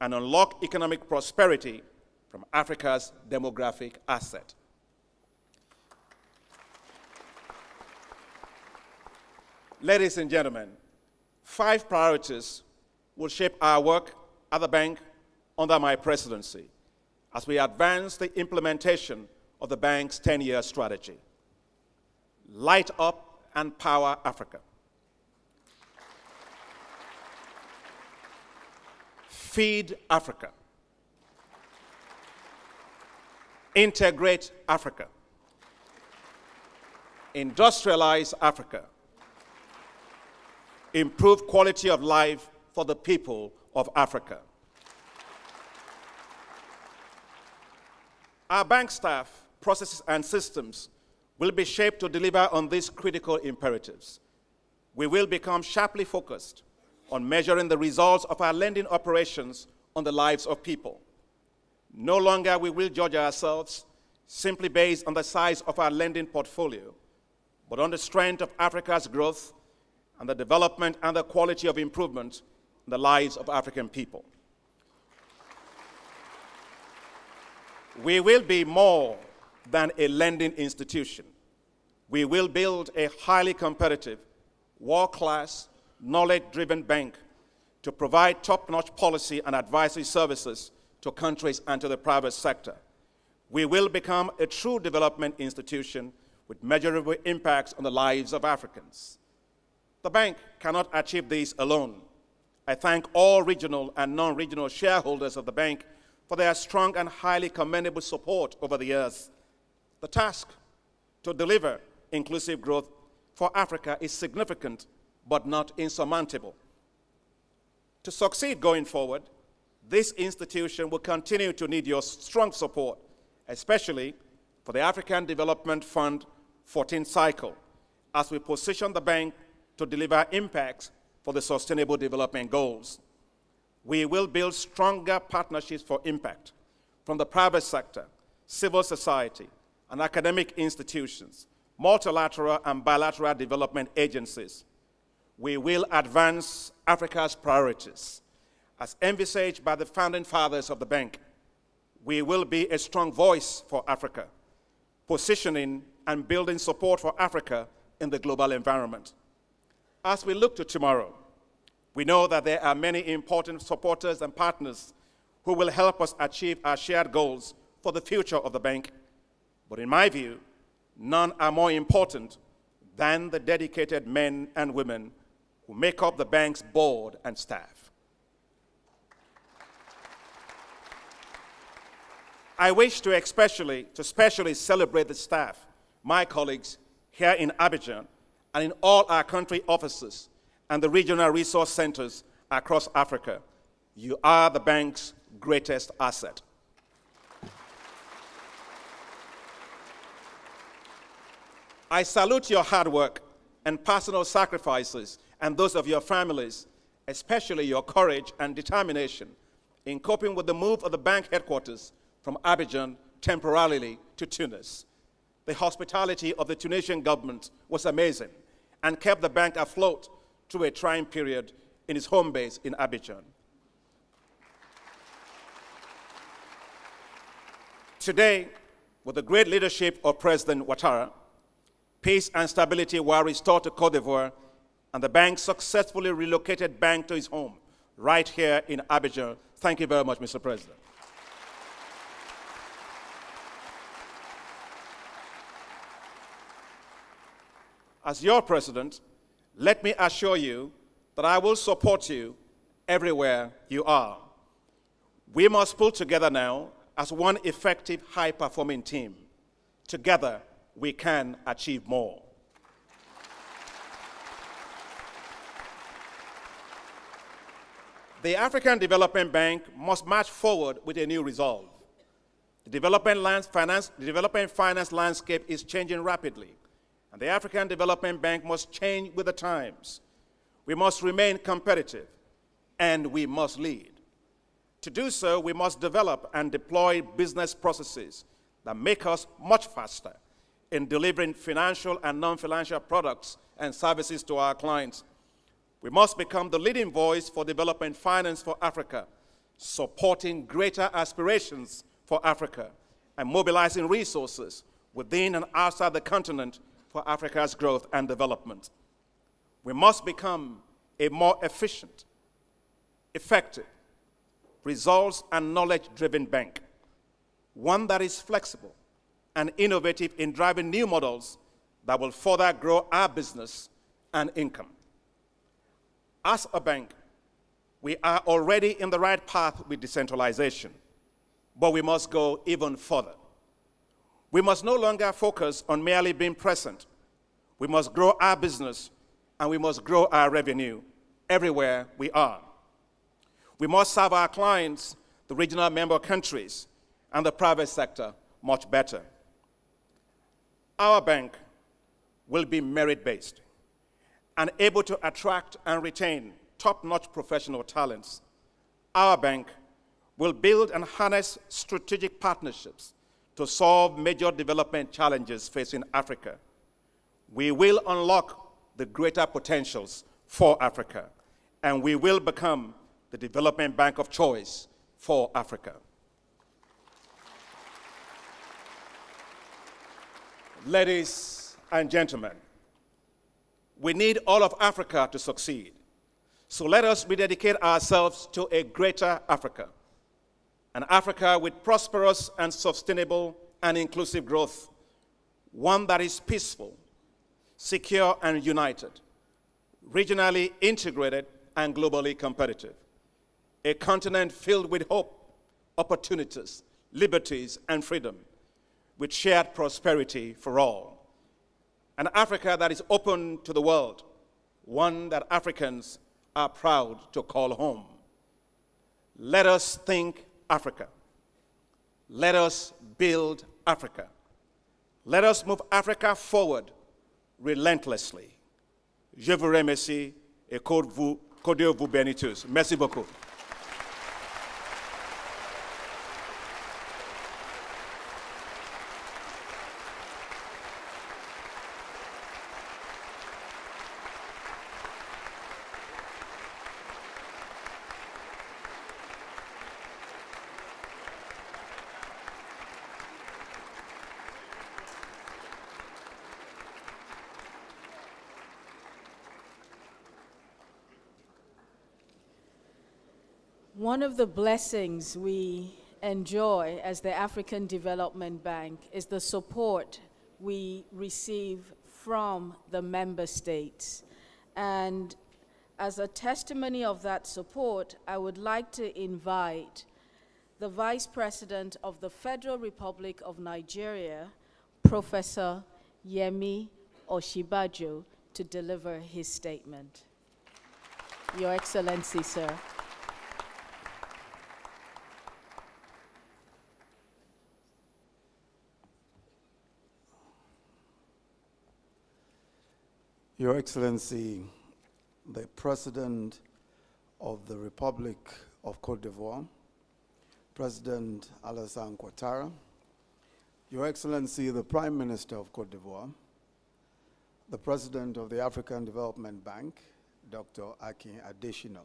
and unlock economic prosperity from Africa's demographic asset. Ladies and gentlemen, 5 priorities will shape our work at the bank under my presidency as we advance the implementation of the bank's 10-year strategy. Light up and power Africa. Feed Africa. Integrate Africa. Industrialize Africa. Improve quality of life for the people of Africa. Our bank staff, processes, and systems will be shaped to deliver on these critical imperatives. We will become sharply focused on measuring the results of our lending operations on the lives of people. No longer we will judge ourselves simply based on the size of our lending portfolio, but on the strength of Africa's growth and the development and the quality of improvement in the lives of African people. We will be more than a lending institution. We will build a highly competitive, world-class, knowledge-driven bank to provide top-notch policy and advisory services to countries and to the private sector. We will become a true development institution with measurable impacts on the lives of Africans. The bank cannot achieve this alone. I thank all regional and non-regional shareholders of the bank for their strong and highly commendable support over the years. The task to deliver inclusive growth for Africa is significant but not insurmountable. To succeed going forward, this institution will continue to need your strong support, especially for the African Development Fund 14th cycle, as we position the bank to deliver impacts for the Sustainable Development Goals. We will build stronger partnerships for impact from the private sector, civil society, and academic institutions, multilateral and bilateral development agencies. We will advance Africa's priorities as envisaged by the founding fathers of the bank. We will be a strong voice for Africa, positioning and building support for Africa in the global environment. As we look to tomorrow, we know that there are many important supporters and partners who will help us achieve our shared goals for the future of the bank. But in my view, none are more important than the dedicated men and women who make up the bank's board and staff. I wish to especially celebrate the staff, my colleagues here in Abidjan and in all our country offices and the regional resource centers across Africa. You are the bank's greatest asset. I salute your hard work and personal sacrifices and those of your families, especially your courage and determination in coping with the move of the bank headquarters from Abidjan temporarily to Tunis. The hospitality of the Tunisian government was amazing and kept the bank afloat through a trying period in its home base in Abidjan. Today, with the great leadership of President Ouattara, peace and stability were restored to Côte d'Ivoire, and the bank successfully relocated bank to its home right here in Abidjan. Thank you very much, Mr. President. As your president, let me assure you that I will support you everywhere you are. We must pull together now as one effective, high-performing team. Together, we can achieve more. The African Development Bank must march forward with a new resolve. The development finance landscape is changing rapidly, and the African Development Bank must change with the times. We must remain competitive, and we must lead. To do so, we must develop and deploy business processes that make us much faster in delivering financial and non-financial products and services to our clients. We must become the leading voice for development finance for Africa, supporting greater aspirations for Africa and mobilizing resources within and outside the continent for Africa's growth and development. We must become a more efficient, effective, results and knowledge-driven bank, one that is flexible and innovative in driving new models that will further grow our business and income. As a bank, we are already in the right path with decentralization, but we must go even further. We must no longer focus on merely being present. We must grow our business and we must grow our revenue everywhere we are. We must serve our clients, the regional member countries, and the private sector much better. Our bank will be merit-based and able to attract and retain top-notch professional talents. Our bank will build and harness strategic partnerships to solve major development challenges facing Africa. We will unlock the greater potentials for Africa, and we will become the development bank of choice for Africa. Ladies and gentlemen, we need all of Africa to succeed. So let us rededicate ourselves to a greater Africa, an Africa with prosperous and sustainable and inclusive growth, one that is peaceful, secure and united, regionally integrated and globally competitive, a continent filled with hope, opportunities, liberties, and freedom, with shared prosperity for all. An Africa that is open to the world, one that Africans are proud to call home. Let us think Africa. Let us build Africa. Let us move Africa forward relentlessly. Je vous remercie et que Dieu vous bénisse tous. Merci beaucoup. One of the blessings we enjoy as the African Development Bank is the support we receive from the member states. And as a testimony of that support, I would like to invite the Vice President of the Federal Republic of Nigeria, Professor Yemi Osinbajo, to deliver his statement. Your Excellency, sir. Your Excellency, the President of the Republic of Côte d'Ivoire, President Alassane Ouattara, Your Excellency, the Prime Minister of Côte d'Ivoire, the President of the African Development Bank, Dr. Adesina.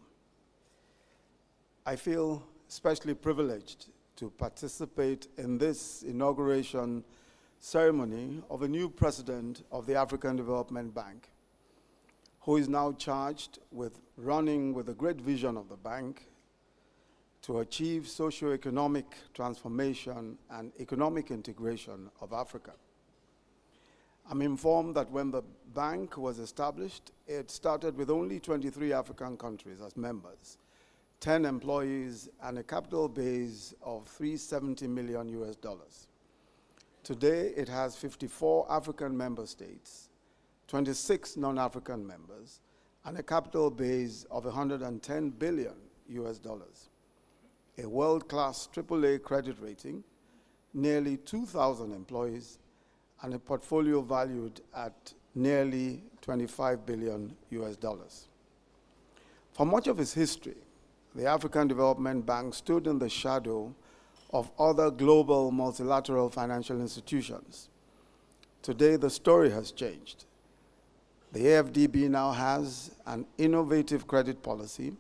I feel especially privileged to participate in this inauguration ceremony of a new president of the African Development Bank, who is now charged with running with the great vision of the bank to achieve socio-economic transformation and economic integration of Africa. I'm informed that when the bank was established, it started with only 23 African countries as members, 10 employees, and a capital base of $370 million US. Today, it has 54 African member states, 26 non-African members, and a capital base of $110 billion US. A world-class AAA credit rating, nearly 2,000 employees, and a portfolio valued at nearly $25 billion US. For much of its history, the African Development Bank stood in the shadow of other global multilateral financial institutions. Today, the story has changed. The AFDB now has an innovative credit policy,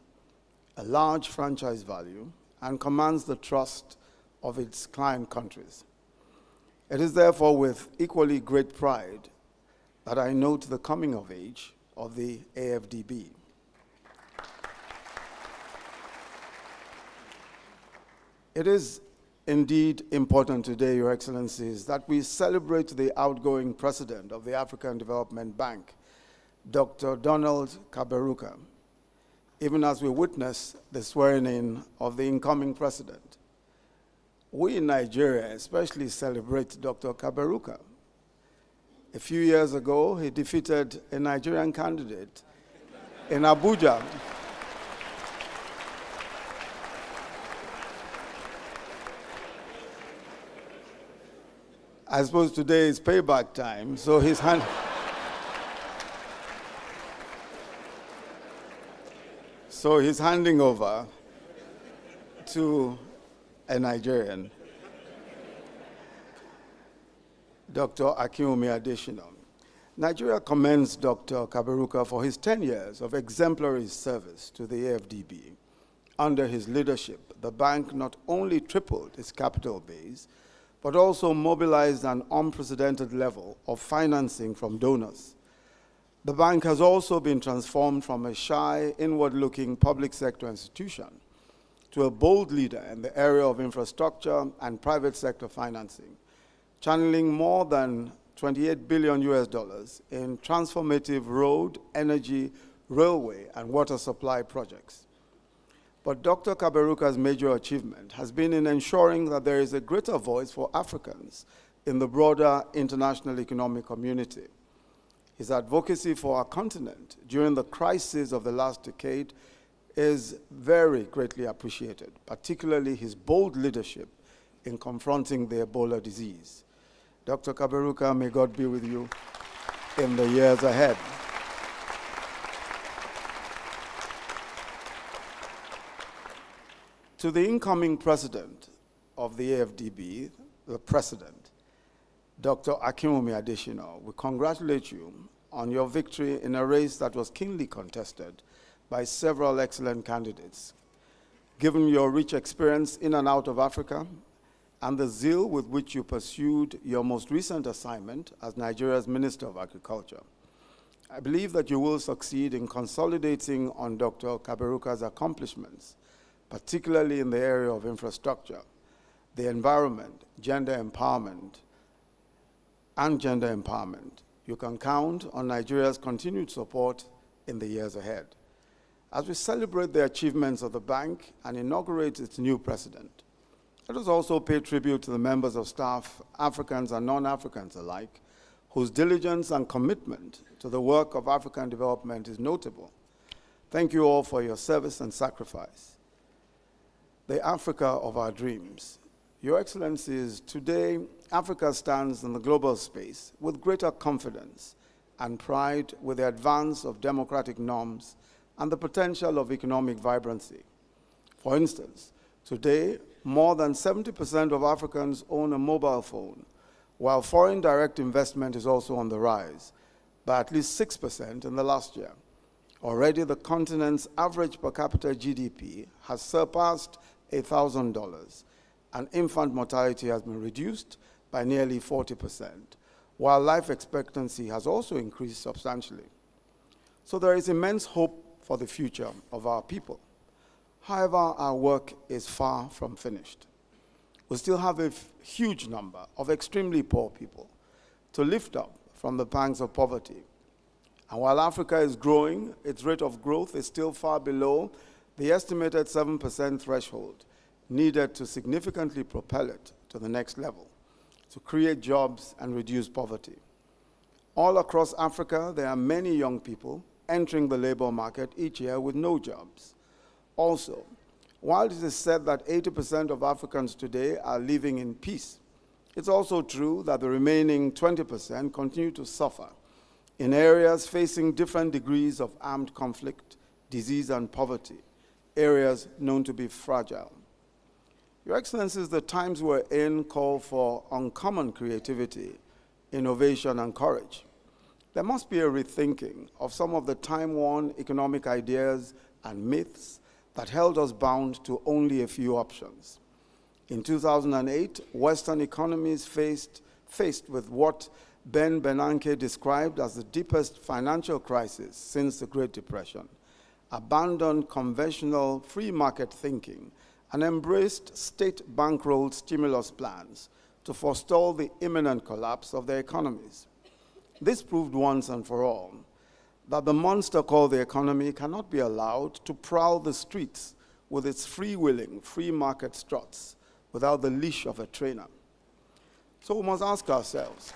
a large franchise value, and commands the trust of its client countries. It is therefore with equally great pride that I note the coming of age of the AFDB. It is indeed important today, Your Excellencies, that we celebrate the outgoing president of the African Development Bank, Dr. Donald Kaberuka, even as we witness the swearing-in of the incoming president. We in Nigeria especially celebrate Dr. Kaberuka. A few years ago, he defeated a Nigerian candidate in Abuja. I suppose today is payback time, so he's handing over to a Nigerian, Dr. Akinwumi Adesina. Nigeria commends Dr. Kaberuka for his 10 years of exemplary service to the AFDB. Under his leadership, the bank not only tripled its capital base, but also mobilized an unprecedented level of financing from donors. The bank has also been transformed from a shy, inward-looking public sector institution to a bold leader in the area of infrastructure and private sector financing, channeling more than $28 billion US in transformative road, energy, railway, and water supply projects. But Dr. Kaberuka's major achievement has been in ensuring that there is a greater voice for Africans in the broader international economic community. His advocacy for our continent during the crisis of the last decade is very greatly appreciated, particularly his bold leadership in confronting the Ebola disease. Dr. Kaberuka, may God be with you in the years ahead. To the incoming president of the AFDB, the president, Dr. Akinwumi Adesina, we congratulate you on your victory in a race that was keenly contested by several excellent candidates. Given your rich experience in and out of Africa and the zeal with which you pursued your most recent assignment as Nigeria's Minister of Agriculture, I believe that you will succeed in consolidating on Dr. Kaberuka's accomplishments, particularly in the area of infrastructure, the environment, gender empowerment. You can count on Nigeria's continued support in the years ahead. As we celebrate the achievements of the bank and inaugurate its new president, let us also pay tribute to the members of staff, Africans and non-Africans alike, whose diligence and commitment to the work of African development is notable. Thank you all for your service and sacrifice. The Africa of our dreams. Your Excellencies, today, Africa stands in the global space with greater confidence and pride with the advance of democratic norms and the potential of economic vibrancy. For instance, today, more than 70% of Africans own a mobile phone, while foreign direct investment is also on the rise, by at least 6% in the last year. Already, the continent's average per capita GDP has surpassed $1,000, and infant mortality has been reduced by nearly 40%, while life expectancy has also increased substantially. So there is immense hope for the future of our people. However, our work is far from finished. We still have a huge number of extremely poor people to lift up from the pangs of poverty. And while Africa is growing, its rate of growth is still far below the estimated 7% threshold needed to significantly propel it to the next level, to create jobs and reduce poverty. All across Africa, there are many young people entering the labor market each year with no jobs. Also, while it is said that 80% of Africans today are living in peace, it's also true that the remaining 20% continue to suffer in areas facing different degrees of armed conflict, disease, and poverty, areas known to be fragile. Your Excellencies, the times we're in call for uncommon creativity, innovation, and courage. There must be a rethinking of some of the time-worn economic ideas and myths that held us bound to only a few options. In 2008, Western economies faced with what Ben Bernanke described as the deepest financial crisis since the Great Depression, abandoned conventional free market thinking, and embraced state-bankrolled stimulus plans to forestall the imminent collapse of their economies. This proved once and for all that the monster called the economy cannot be allowed to prowl the streets with its freewheeling, free market struts without the leash of a trainer. So we must ask ourselves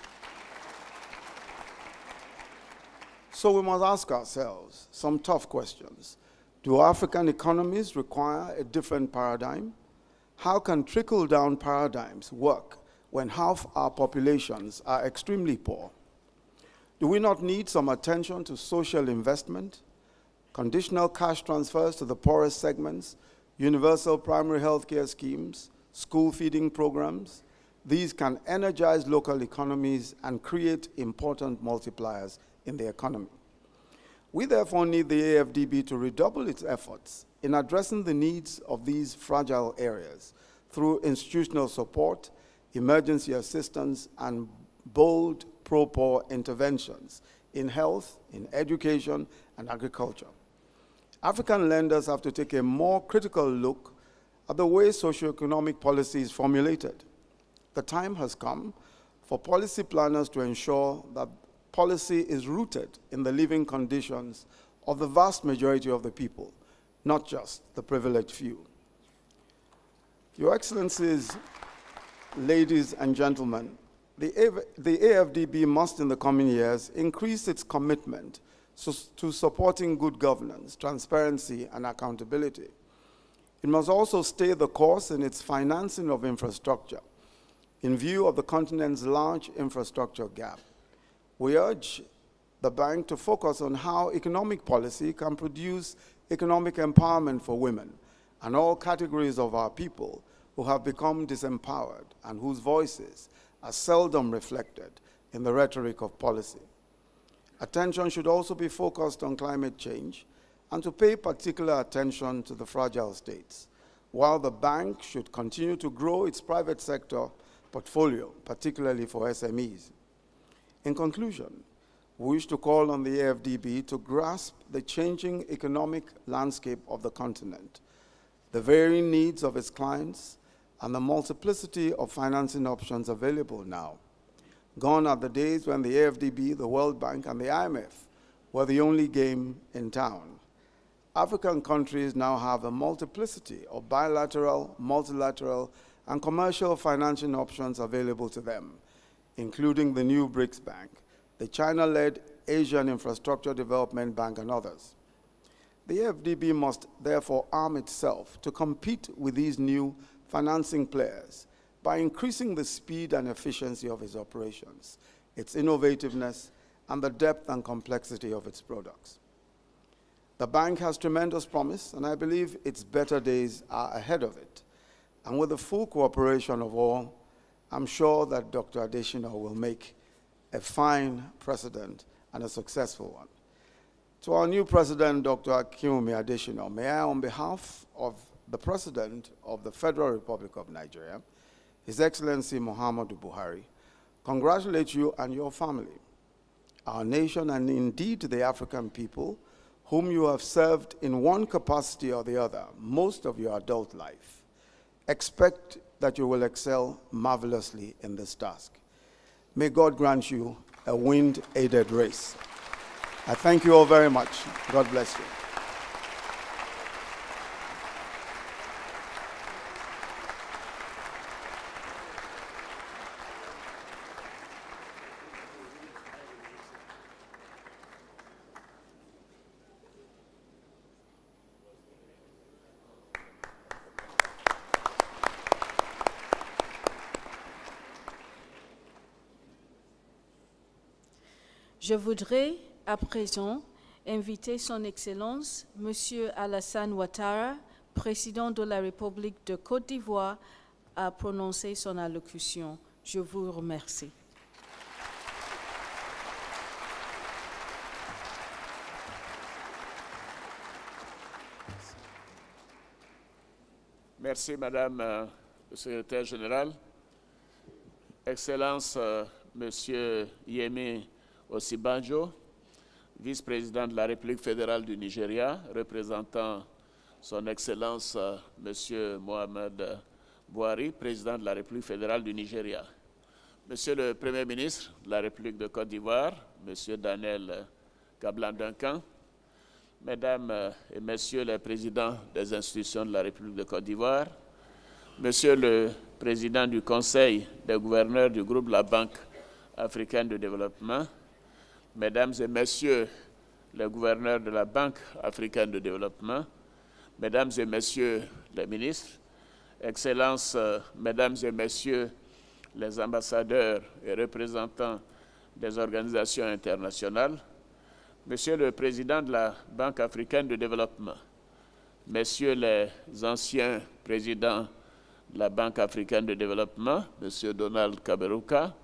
some tough questions. Do African economies require a different paradigm? How can trickle-down paradigms work when half our populations are extremely poor? Do we not need some attention to social investment, conditional cash transfers to the poorest segments, universal primary health care schemes, school feeding programs? These can energize local economies and create important multipliers in the economy. We therefore need the AFDB to redouble its efforts in addressing the needs of these fragile areas through institutional support, emergency assistance, and bold pro-poor interventions in health, in education, and agriculture. African lenders have to take a more critical look at the way socioeconomic policy is formulated. The time has come for policy planners to ensure that policy is rooted in the living conditions of the vast majority of the people, not just the privileged few. Your Excellencies, ladies and gentlemen, the AFDB must, in the coming years, increase its commitment to supporting good governance, transparency, and accountability. It must also stay the course in its financing of infrastructure in view of the continent's large infrastructure gap. We urge the bank to focus on how economic policy can produce economic empowerment for women and all categories of our people who have become disempowered and whose voices are seldom reflected in the rhetoric of policy. Attention should also be focused on climate change and to pay particular attention to the fragile states, while the bank should continue to grow its private sector portfolio, particularly for SMEs. In conclusion, we wish to call on the AFDB to grasp the changing economic landscape of the continent, the varying needs of its clients, and the multiplicity of financing options available now. Gone are the days when the AFDB, the World Bank, and the IMF were the only game in town. African countries now have a multiplicity of bilateral, multilateral, and commercial financing options available to them, including the new BRICS Bank, the China-led Asian Infrastructure Development Bank, and others. The AFDB must therefore arm itself to compete with these new financing players by increasing the speed and efficiency of its operations, its innovativeness, and the depth and complexity of its products. The bank has tremendous promise, and I believe its better days are ahead of it. And with the full cooperation of all, I'm sure that Dr. Adesina will make a fine president and a successful one. To our new president, Dr. Akinwumi Adesina, may I, on behalf of the President of the Federal Republic of Nigeria, His Excellency Muhammadu Buhari, congratulate you and your family, our nation, and indeed the African people, whom you have served in one capacity or the other most of your adult life. Expect that you will excel marvelously in this task. May God grant you a wind-aided race. I thank you all very much. God bless you. Je voudrais à présent inviter son Excellence, M. Alassane Ouattara, Président de la République de Côte d'Ivoire, à prononcer son allocution. Je vous remercie. Merci, Madame le Secrétaire général. Excellence, Monsieur Yemi Osibanjo, vice-président de la République fédérale du Nigeria, représentant son Excellence Monsieur Mohamed Buhari, président de la République fédérale du Nigeria. Monsieur le Premier ministre de la République de Côte d'Ivoire, Monsieur Daniel Kablan-Duncan, Mesdames et Messieurs les présidents des institutions de la République de Côte d'Ivoire, Monsieur le Président du Conseil des gouverneurs du groupe de la Banque africaine de développement, Mesdames et Messieurs les gouverneurs de la Banque africaine de développement, Mesdames et Messieurs les ministres, Excellences, Mesdames et Messieurs les ambassadeurs et représentants des organisations internationales, Monsieur le Président de la Banque africaine de développement, Messieurs les anciens présidents de la Banque africaine de développement, Monsieur Donald Kaberuka,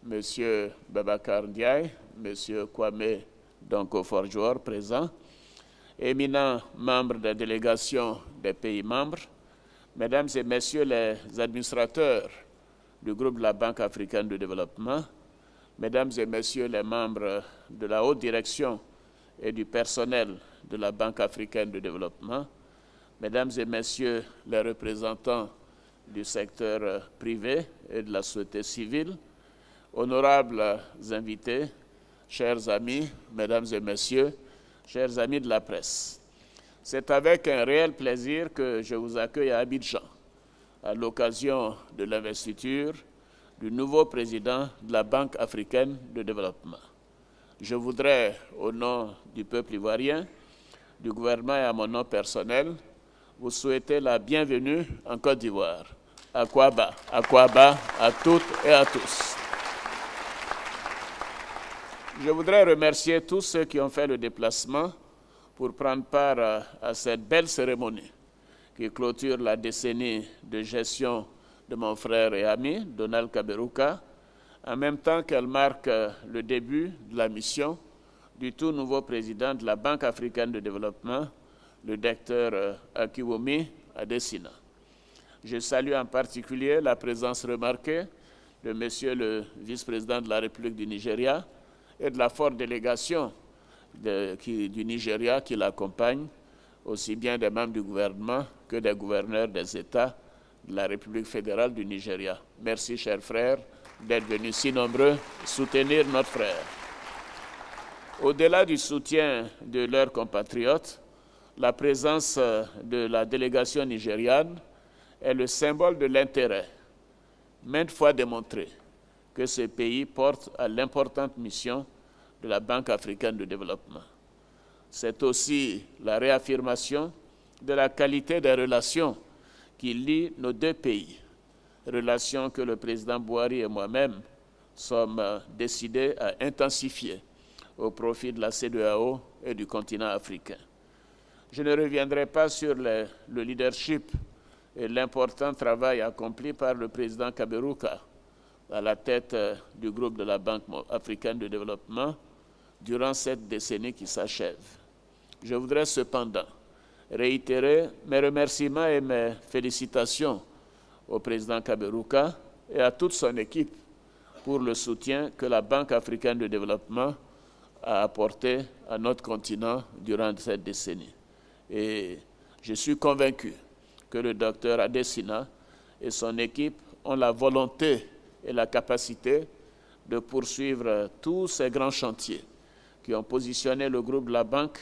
Monsieur Babacar Ndiaye, Monsieur Kwame Donko-Forjouor présent, éminents membres des délégations des pays membres, Mesdames et Messieurs les administrateurs du groupe de la Banque africaine de développement, Mesdames et Messieurs les membres de la haute direction et du personnel de la Banque africaine de développement, Mesdames et Messieurs les représentants du secteur privé et de la société civile, honorables invités, chers amis, Mesdames et Messieurs, chers amis de la presse. C'est avec un réel plaisir que je vous accueille à Abidjan, à l'occasion de l'investiture du nouveau président de la Banque africaine de développement. Je voudrais, au nom du peuple ivoirien, du gouvernement et à mon nom personnel, vous souhaiter la bienvenue en Côte d'Ivoire. Akwaba, à toutes et à tous. Je voudrais remercier tous ceux qui ont fait le déplacement pour prendre part à cette belle cérémonie qui clôture la décennie de gestion de mon frère et ami, Donald Kaberuka, en même temps qu'elle marque le début de la mission du tout nouveau président de la Banque africaine de développement, le docteur Akinwumi Adesina. Je salue en particulier la présence remarquée de Monsieur le vice-président de la République du Nigeria et de la forte délégation du Nigeria qui l'accompagne, aussi bien des membres du gouvernement que des gouverneurs des États de la République fédérale du Nigeria. Merci, chers frères, d'être venus si nombreux soutenir notre frère. Au-delà du soutien de leurs compatriotes, la présence de la délégation nigériane est le symbole de l'intérêt, maintes fois démontré, que ce pays porte à l'importante mission de la Banque africaine de développement. C'est aussi la réaffirmation de la qualité des relations qui lient nos deux pays, relations que le président Buhari et moi-même sommes décidés à intensifier au profit de la CEDEAO et du continent africain. Je ne reviendrai pas sur le leadership et l'important travail accompli par le président Kaberuka à la tête du groupe de la Banque africaine de développement durant cette décennie qui s'achève. Je voudrais cependant réitérer mes remerciements et mes félicitations au président Kaberuka et à toute son équipe pour le soutien que la Banque africaine de développement a apporté à notre continent durant cette décennie. Et je suis convaincu que le docteur Adesina et son équipe ont la volonté et la capacité de poursuivre tous ces grands chantiers qui ont positionné le groupe de la Banque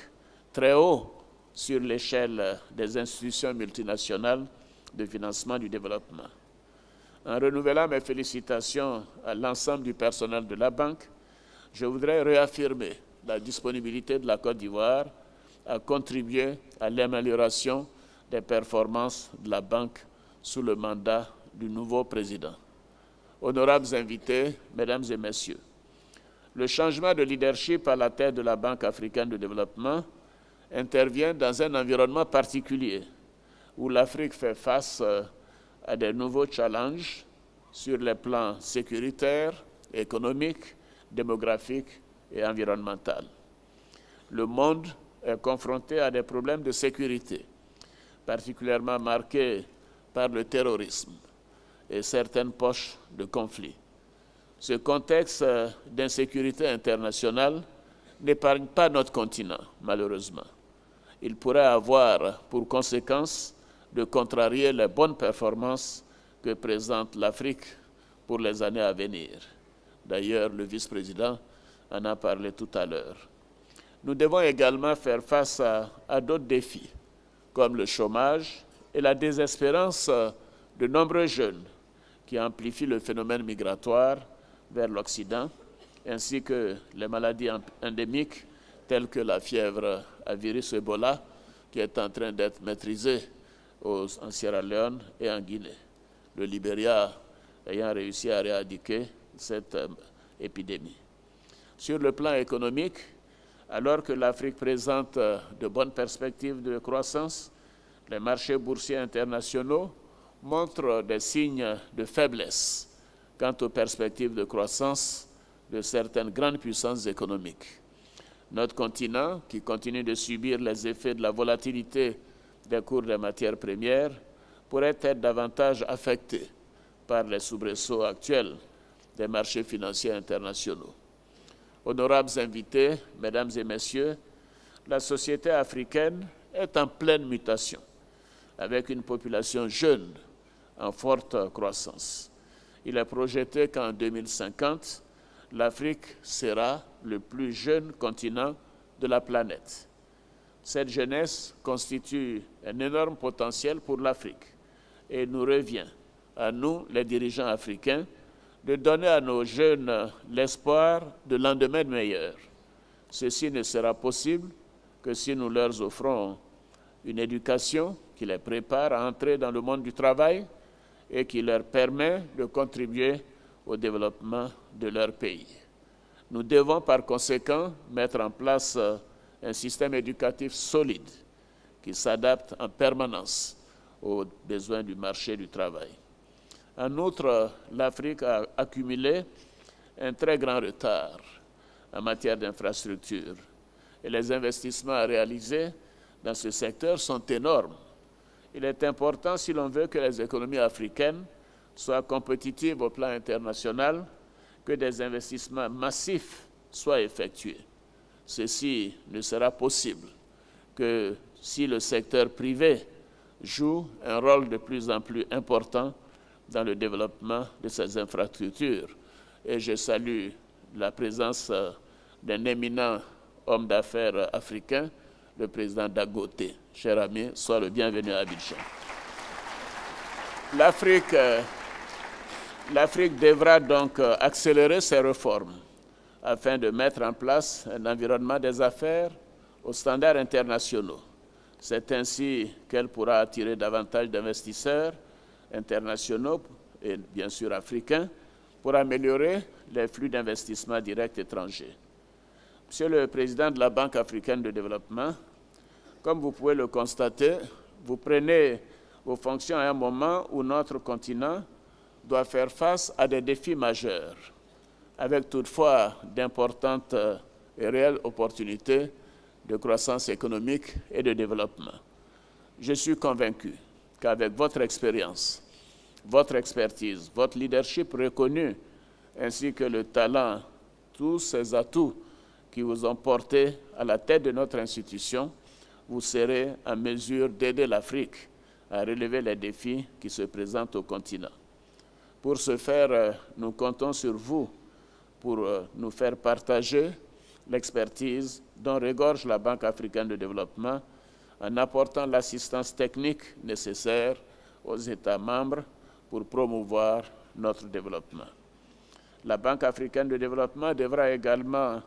très haut sur l'échelle des institutions multinationales de financement du développement. En renouvelant mes félicitations à l'ensemble du personnel de la Banque, je voudrais réaffirmer la disponibilité de la Côte d'Ivoire à contribuer à l'amélioration des performances de la Banque sous le mandat du nouveau président. Honorables invités, mesdames et messieurs, le changement de leadership à la tête de la Banque africaine de développement intervient dans un environnement particulier où l'Afrique fait face à de nouveaux challenges sur les plans sécuritaires, économiques, démographiques et environnementaux. Le monde est confronté à des problèmes de sécurité, particulièrement marqués par le terrorisme et certaines poches de conflit. Ce contexte d'insécurité internationale n'épargne pas notre continent, malheureusement. Il pourrait avoir pour conséquence de contrarier les bonnes performances que présente l'Afrique pour les années à venir. D'ailleurs, le vice-président en a parlé tout à l'heure. Nous devons également faire face à d'autres défis, comme le chômage et la désespérance de nombreux jeunes qui amplifient le phénomène migratoire vers l'Occident, ainsi que les maladies endémiques telles que la fièvre à virus Ebola, qui est en train d'être maîtrisée en Sierra Leone et en Guinée, le Libéria ayant réussi à éradiquer cette épidémie. Sur le plan économique, alors que l'Afrique présente de bonnes perspectives de croissance, les marchés boursiers internationaux montrent des signes de faiblesse quant aux perspectives de croissance de certaines grandes puissances économiques. Notre continent, qui continue de subir les effets de la volatilité des cours des matières premières, pourrait être davantage affecté par les soubresauts actuels des marchés financiers internationaux. Honorables invités, mesdames et messieurs, la société africaine est en pleine mutation, avec une population jeune en forte croissance. Il est projeté qu'en 2050, l'Afrique sera le plus jeune continent de la planète. Cette jeunesse constitue un énorme potentiel pour l'Afrique et il nous revient, à nous, les dirigeants africains, de donner à nos jeunes l'espoir de lendemain meilleur. Ceci ne sera possible que si nous leur offrons une éducation qui les prépare à entrer dans le monde du travail et qui leur permet de contribuer au développement de leur pays. Nous devons par conséquent mettre en place un système éducatif solide qui s'adapte en permanence aux besoins du marché du travail. En outre, l'Afrique a accumulé un très grand retard en matière d'infrastructures et les investissements à réaliser dans ce secteur sont énormes. Il est important, si l'on veut que les économies africaines soient compétitives au plan international, que des investissements massifs soient effectués. Ceci ne sera possible que si le secteur privé joue un rôle de plus en plus important dans le développement de ces infrastructures. Et je salue la présence d'un éminent homme d'affaires africain, le président Dangote. Cher ami, sois le bienvenu à Abidjan. L'Afrique devra donc accélérer ses réformes afin de mettre en place un environnement des affaires aux standards internationaux. C'est ainsi qu'elle pourra attirer davantage d'investisseurs internationaux et bien sûr africains pour améliorer les flux d'investissements directs étrangers. Monsieur le Président de la Banque africaine de développement, comme vous pouvez le constater, vous prenez vos fonctions à un moment où notre continent doit faire face à des défis majeurs, avec toutefois d'importantes et réelles opportunités de croissance économique et de développement. Je suis convaincu qu'avec votre expérience, votre expertise, votre leadership reconnu, ainsi que le talent, tous ces atouts qui vous ont porté à la tête de notre institution, vous serez en mesure d'aider l'Afrique à relever les défis qui se présentent au continent. Pour ce faire, nous comptons sur vous pour nous faire partager l'expertise dont regorge la Banque africaine de développement en apportant l'assistance technique nécessaire aux États membres pour promouvoir notre développement. La Banque africaine de développement devra également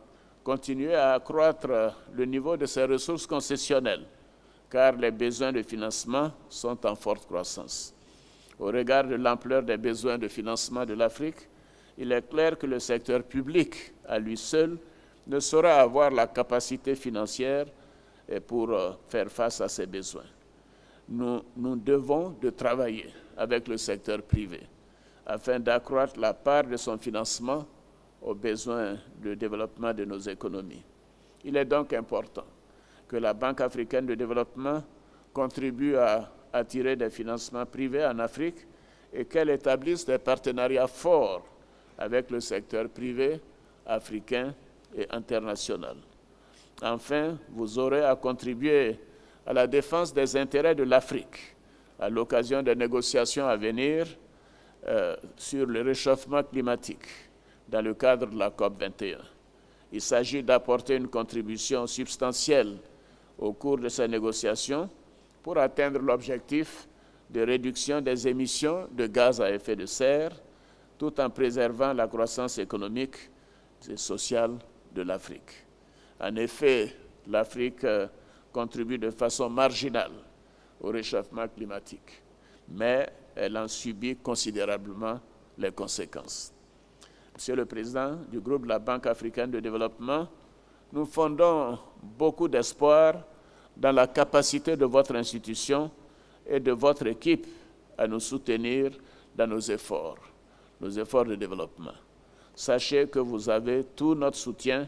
continuer à accroître le niveau de ses ressources concessionnelles, car les besoins de financement sont en forte croissance. Au regard de l'ampleur des besoins de financement de l'Afrique, il est clair que le secteur public, à lui seul, ne saura avoir la capacité financière pour faire face à ces besoins. Nous devons de travailler avec le secteur privé afin d'accroître la part de son financement aux besoins de développement de nos économies. Il est donc important que la Banque africaine de développement contribue à attirer des financements privés en Afrique et qu'elle établisse des partenariats forts avec le secteur privé africain et international. Enfin, vous aurez à contribuer à la défense des intérêts de l'Afrique à l'occasion des négociations à venir sur le réchauffement climatique dans le cadre de la COP21. Il s'agit d'apporter une contribution substantielle au cours de ces négociations pour atteindre l'objectif de réduction des émissions de gaz à effet de serre, tout en préservant la croissance économique et sociale de l'Afrique. En effet, l'Afrique contribue de façon marginale au réchauffement climatique, mais elle en subit considérablement les conséquences. Monsieur le Président du groupe de la Banque africaine de développement, nous fondons beaucoup d'espoir dans la capacité de votre institution et de votre équipe à nous soutenir dans nos efforts de développement. Sachez que vous avez tout notre soutien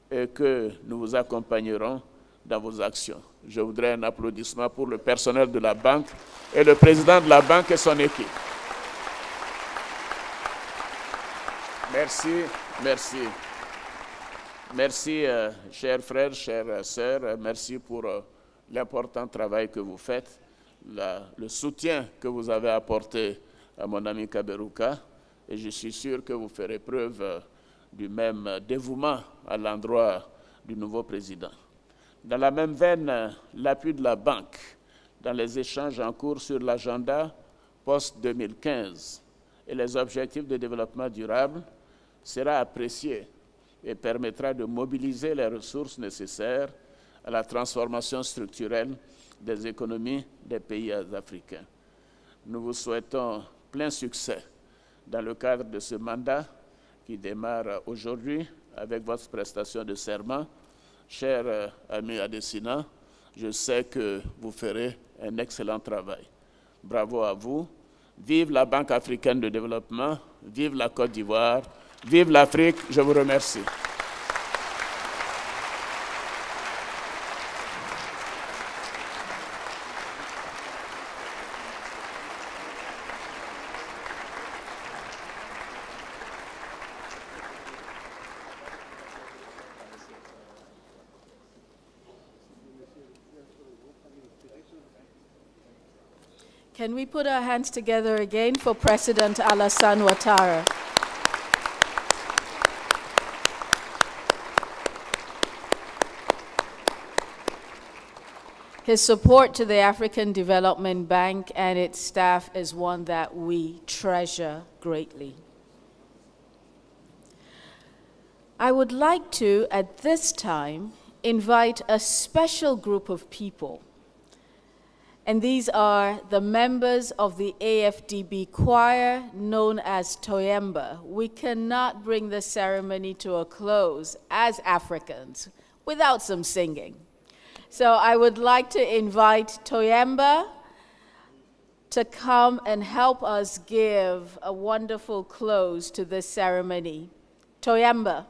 et que nous vous accompagnerons dans vos actions. Je voudrais un applaudissement pour le personnel de la banque et le président de la banque et son équipe. Merci, merci. Merci, chers frères, chères sœurs, merci pour l'important travail que vous faites, le soutien que vous avez apporté à mon ami Kaberuka, et je suis sûr que vous ferez preuve du même dévouement à l'endroit du nouveau président. Dans la même veine, l'appui de la banque dans les échanges en cours sur l'agenda post-2015 et les objectifs de développement durable sera apprécié et permettra de mobiliser les ressources nécessaires à la transformation structurelle des économies des pays africains. Nous vous souhaitons plein succès dans le cadre de ce mandat qui démarre aujourd'hui avec votre prestation de serment. Cher ami Adesina, je sais que vous ferez un excellent travail. Bravo à vous. Vive la Banque africaine de développement, vive la Côte d'Ivoire, vive l'Afrique, je vous remercie. Can we put our hands together again for President Alassane Ouattara? His support to the African Development Bank and its staff is one that we treasure greatly. I would like to, at this time, invite a special group of people. And these are the members of the AFDB choir known as Toyemba. We cannot bring the ceremony to a close as Africans without some singing. So I would like to invite Toyemba to come and help us give a wonderful close to this ceremony. Toyamba.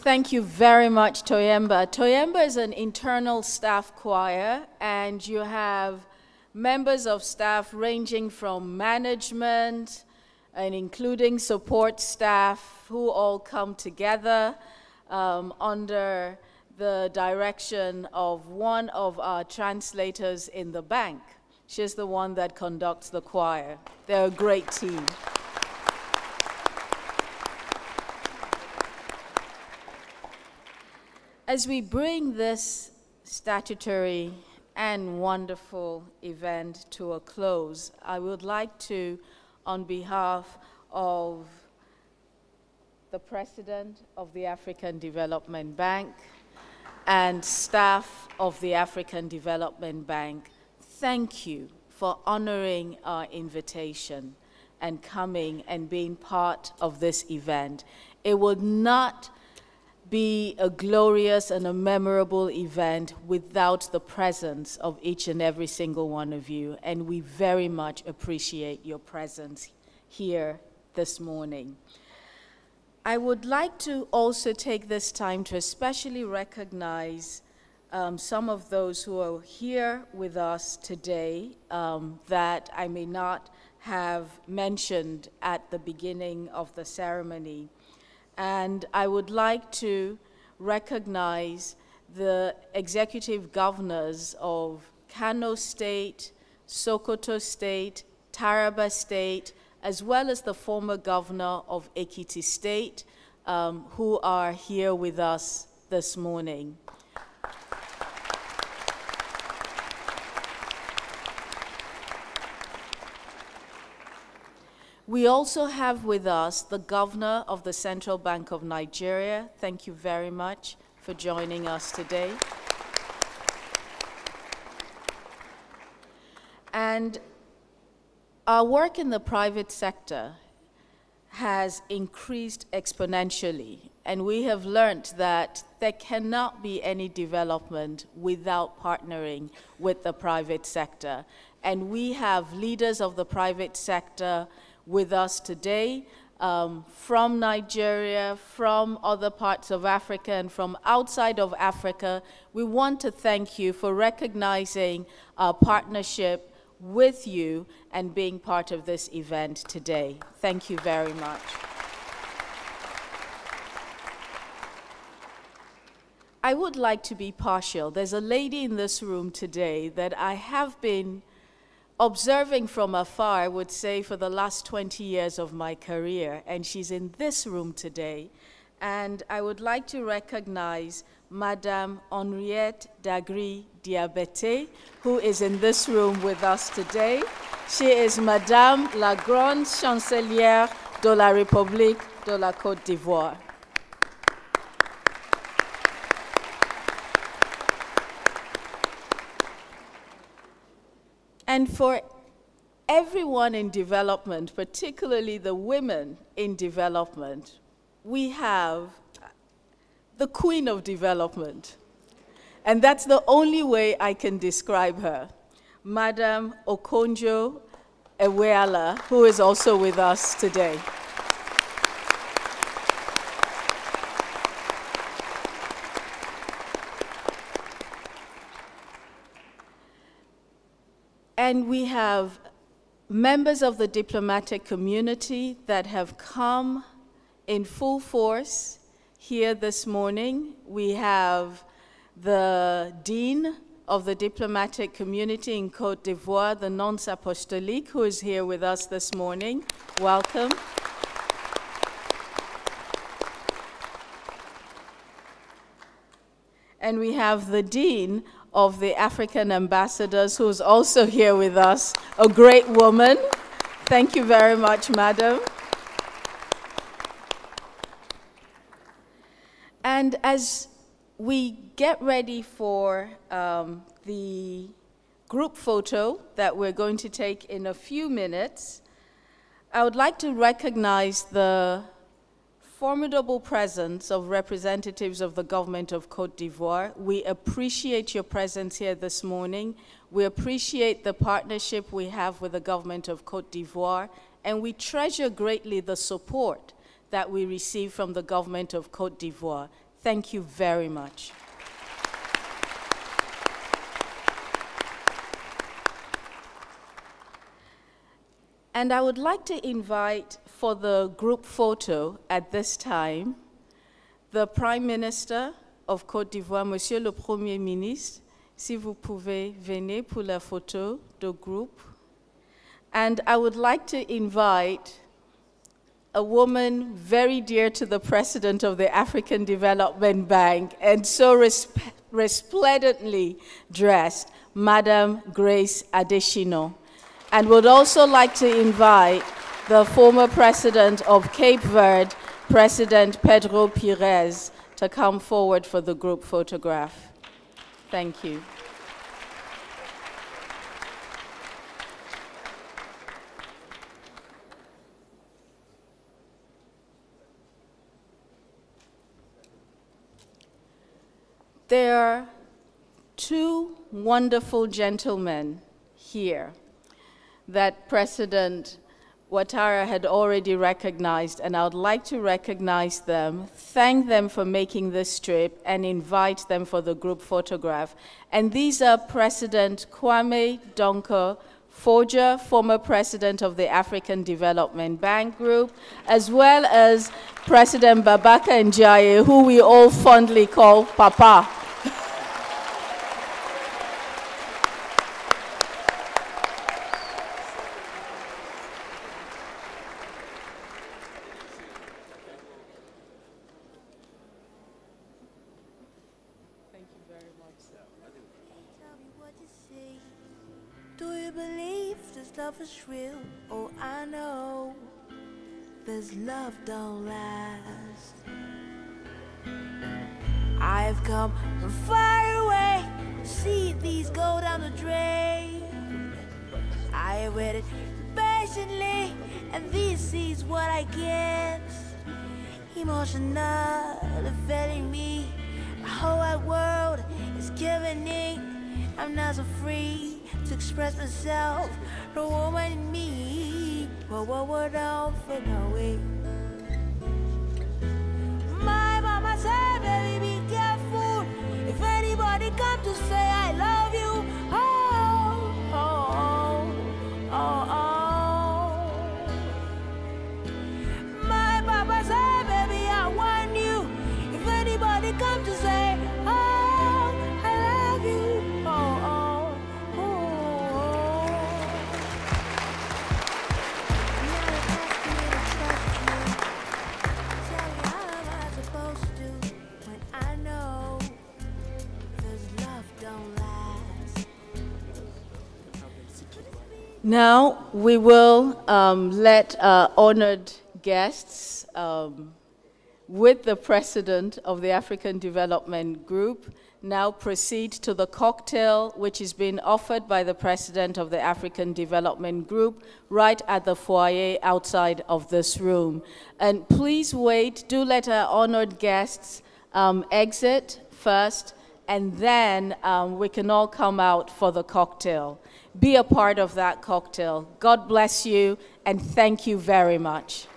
Thank you very much, Toyemba. Toyemba is an internal staff choir, and you have members of staff ranging from management and including support staff who all come together under the direction of one of our translators in the bank. She's the one that conducts the choir. They're a great team. As we bring this statutory and wonderful event to a close, I would like to, on behalf of the President of the African Development Bank and staff of the African Development Bank, thank you for honoring our invitation and coming and being part of this event. It would not be a glorious and a memorable event without the presence of each and every single one of you, and we very much appreciate your presence here this morning. I would like to also take this time to especially recognize some of those who are here with us today that I may not have mentioned at the beginning of the ceremony. And I would like to recognize the executive governors of Kano State, Sokoto State, Taraba State, as well as the former governor of Ekiti State, who are here with us this morning. We also have with us the governor of the Central Bank of Nigeria. Thank you very much for joining us today. And our work in the private sector has increased exponentially, and we have learned that there cannot be any development without partnering with the private sector. And we have leaders of the private sector with us today, from Nigeria, from other parts of Africa, and from outside of Africa. We want to thank you for recognizing our partnership with you and being part of this event today. Thank you very much. I would like to be partial. There's a lady in this room today that I have been observing from afar, I would say, for the last 20 years of my career, and she's in this room today. And I would like to recognize Madame Henriette Dagri Diabete, who is in this room with us today. She is Madame la Grande Chancelière de la République de la Côte d'Ivoire. And for everyone in development, particularly the women in development, we have the queen of development. And that's the only way I can describe her, Madame Okonjo Iweala, who is also with us today. And we have members of the diplomatic community that have come in full force here this morning. We have the Dean of the diplomatic community in Côte d'Ivoire, the Nonce Apostolique, who is here with us this morning. Welcome. And we have the Dean of the African Ambassadors, who's also here with us, a great woman. Thank you very much, madam. And as we get ready for the group photo that we're going to take in a few minutes, I would like to recognize the formidable presence of representatives of the government of Côte d'Ivoire. We appreciate your presence here this morning. We appreciate the partnership we have with the government of Côte d'Ivoire, and we treasure greatly the support that we receive from the government of Côte d'Ivoire. Thank you very much. And I would like to invite for the group photo at this time, the Prime Minister of Côte d'Ivoire, Monsieur le Premier Ministre, si vous pouvez venir pour la photo de groupe. And I would like to invite a woman very dear to the President of the African Development Bank and so resplendently dressed, Madam Grace Adesina. And would also like to invite the former President of Cape Verde, President Pedro Pires, to come forward for the group photograph. Thank you. There are two wonderful gentlemen here that President Ouattara had already recognized, and I would like to recognize them, thank them for making this trip, and invite them for the group photograph. And these are President Kwame Donko Forger, former president of the African Development Bank Group, as well as President Babaka Njaye, who we all fondly call Papa. Love is real, oh I know this love don't last. I've come from far away to see these go down the drain. I waited patiently, and this is what I get. Emotional, feeling me, the whole wide world is giving in. I'm not so free to express myself. The woman in me, but what don't fit away. My mama said, baby, be careful. If anybody come to say I love you, oh, oh, oh, oh. My papa said, baby, I want you. If anybody come to say, oh, I love you, oh, oh. Now we will let honored guests with the President of the African Development Group now proceed to the cocktail which is being offered by the President of the African Development Group right at the foyer outside of this room. And please wait, do let our honored guests exit first, and then we can all come out for the cocktail. Be a part of that cocktail. God bless you, and thank you very much.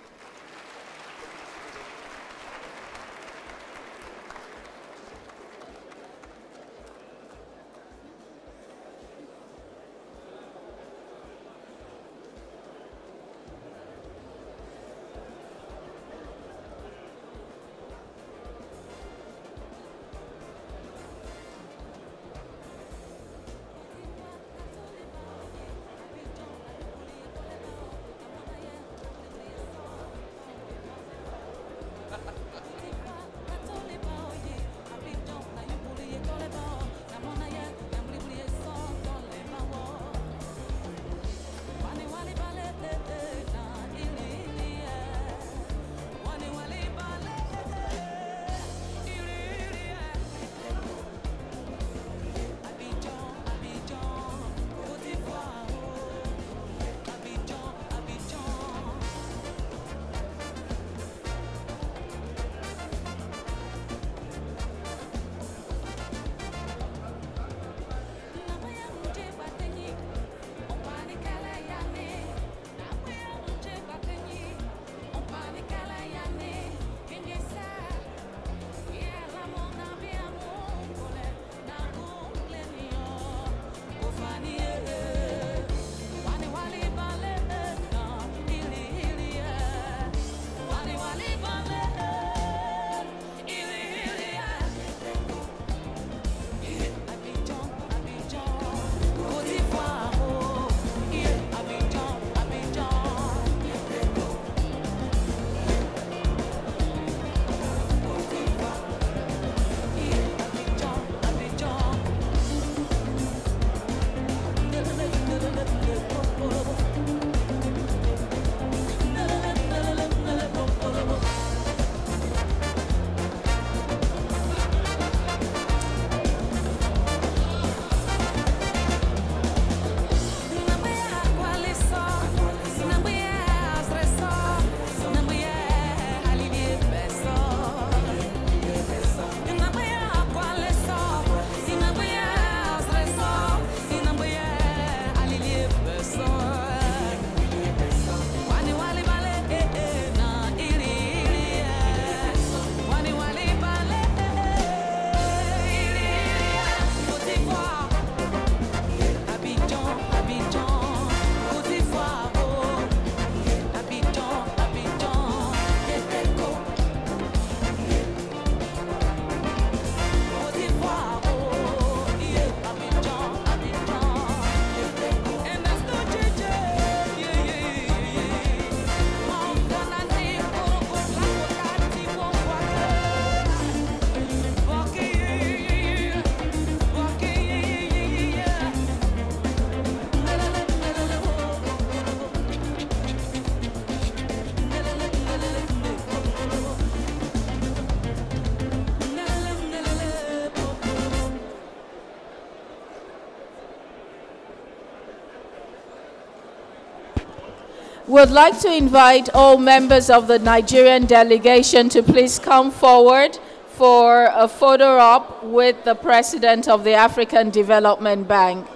Would like to invite all members of the Nigerian delegation to please come forward for a photo op with the President of the African Development Bank.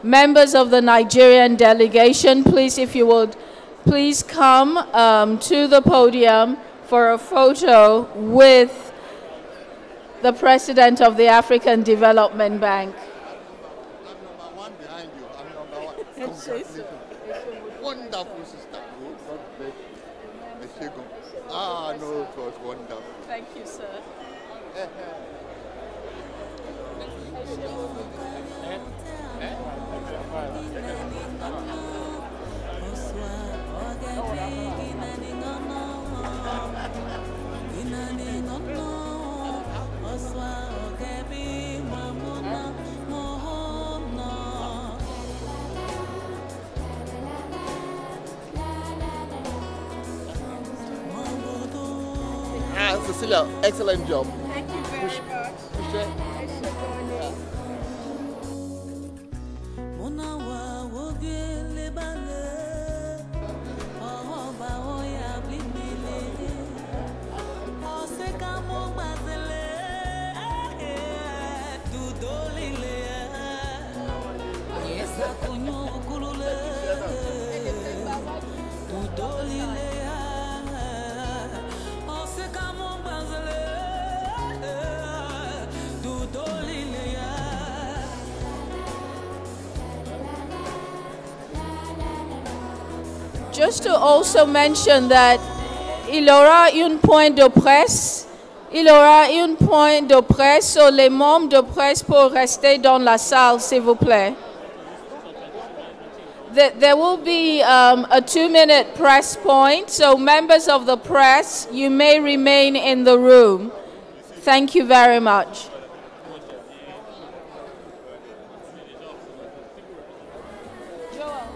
Members of the Nigerian delegation, please, if you would, please come to the podium for a photo with the President of the African Development Bank. I'm number one behind you. I'm number one. Congratulations. Wonderful, sister. God bless you. Ah, no, it was wonderful. Thank you, sir. Cecilia, excellent job. Thank you very much. Just to also mention that il aura une pointe de presse. Il aura une pointe de presse, so les membres de presse pour rester dans la salle, s'il vous plaît. There will be a 2-minute press point, so members of the press, you may remain in the room. Thank you very much. Joel.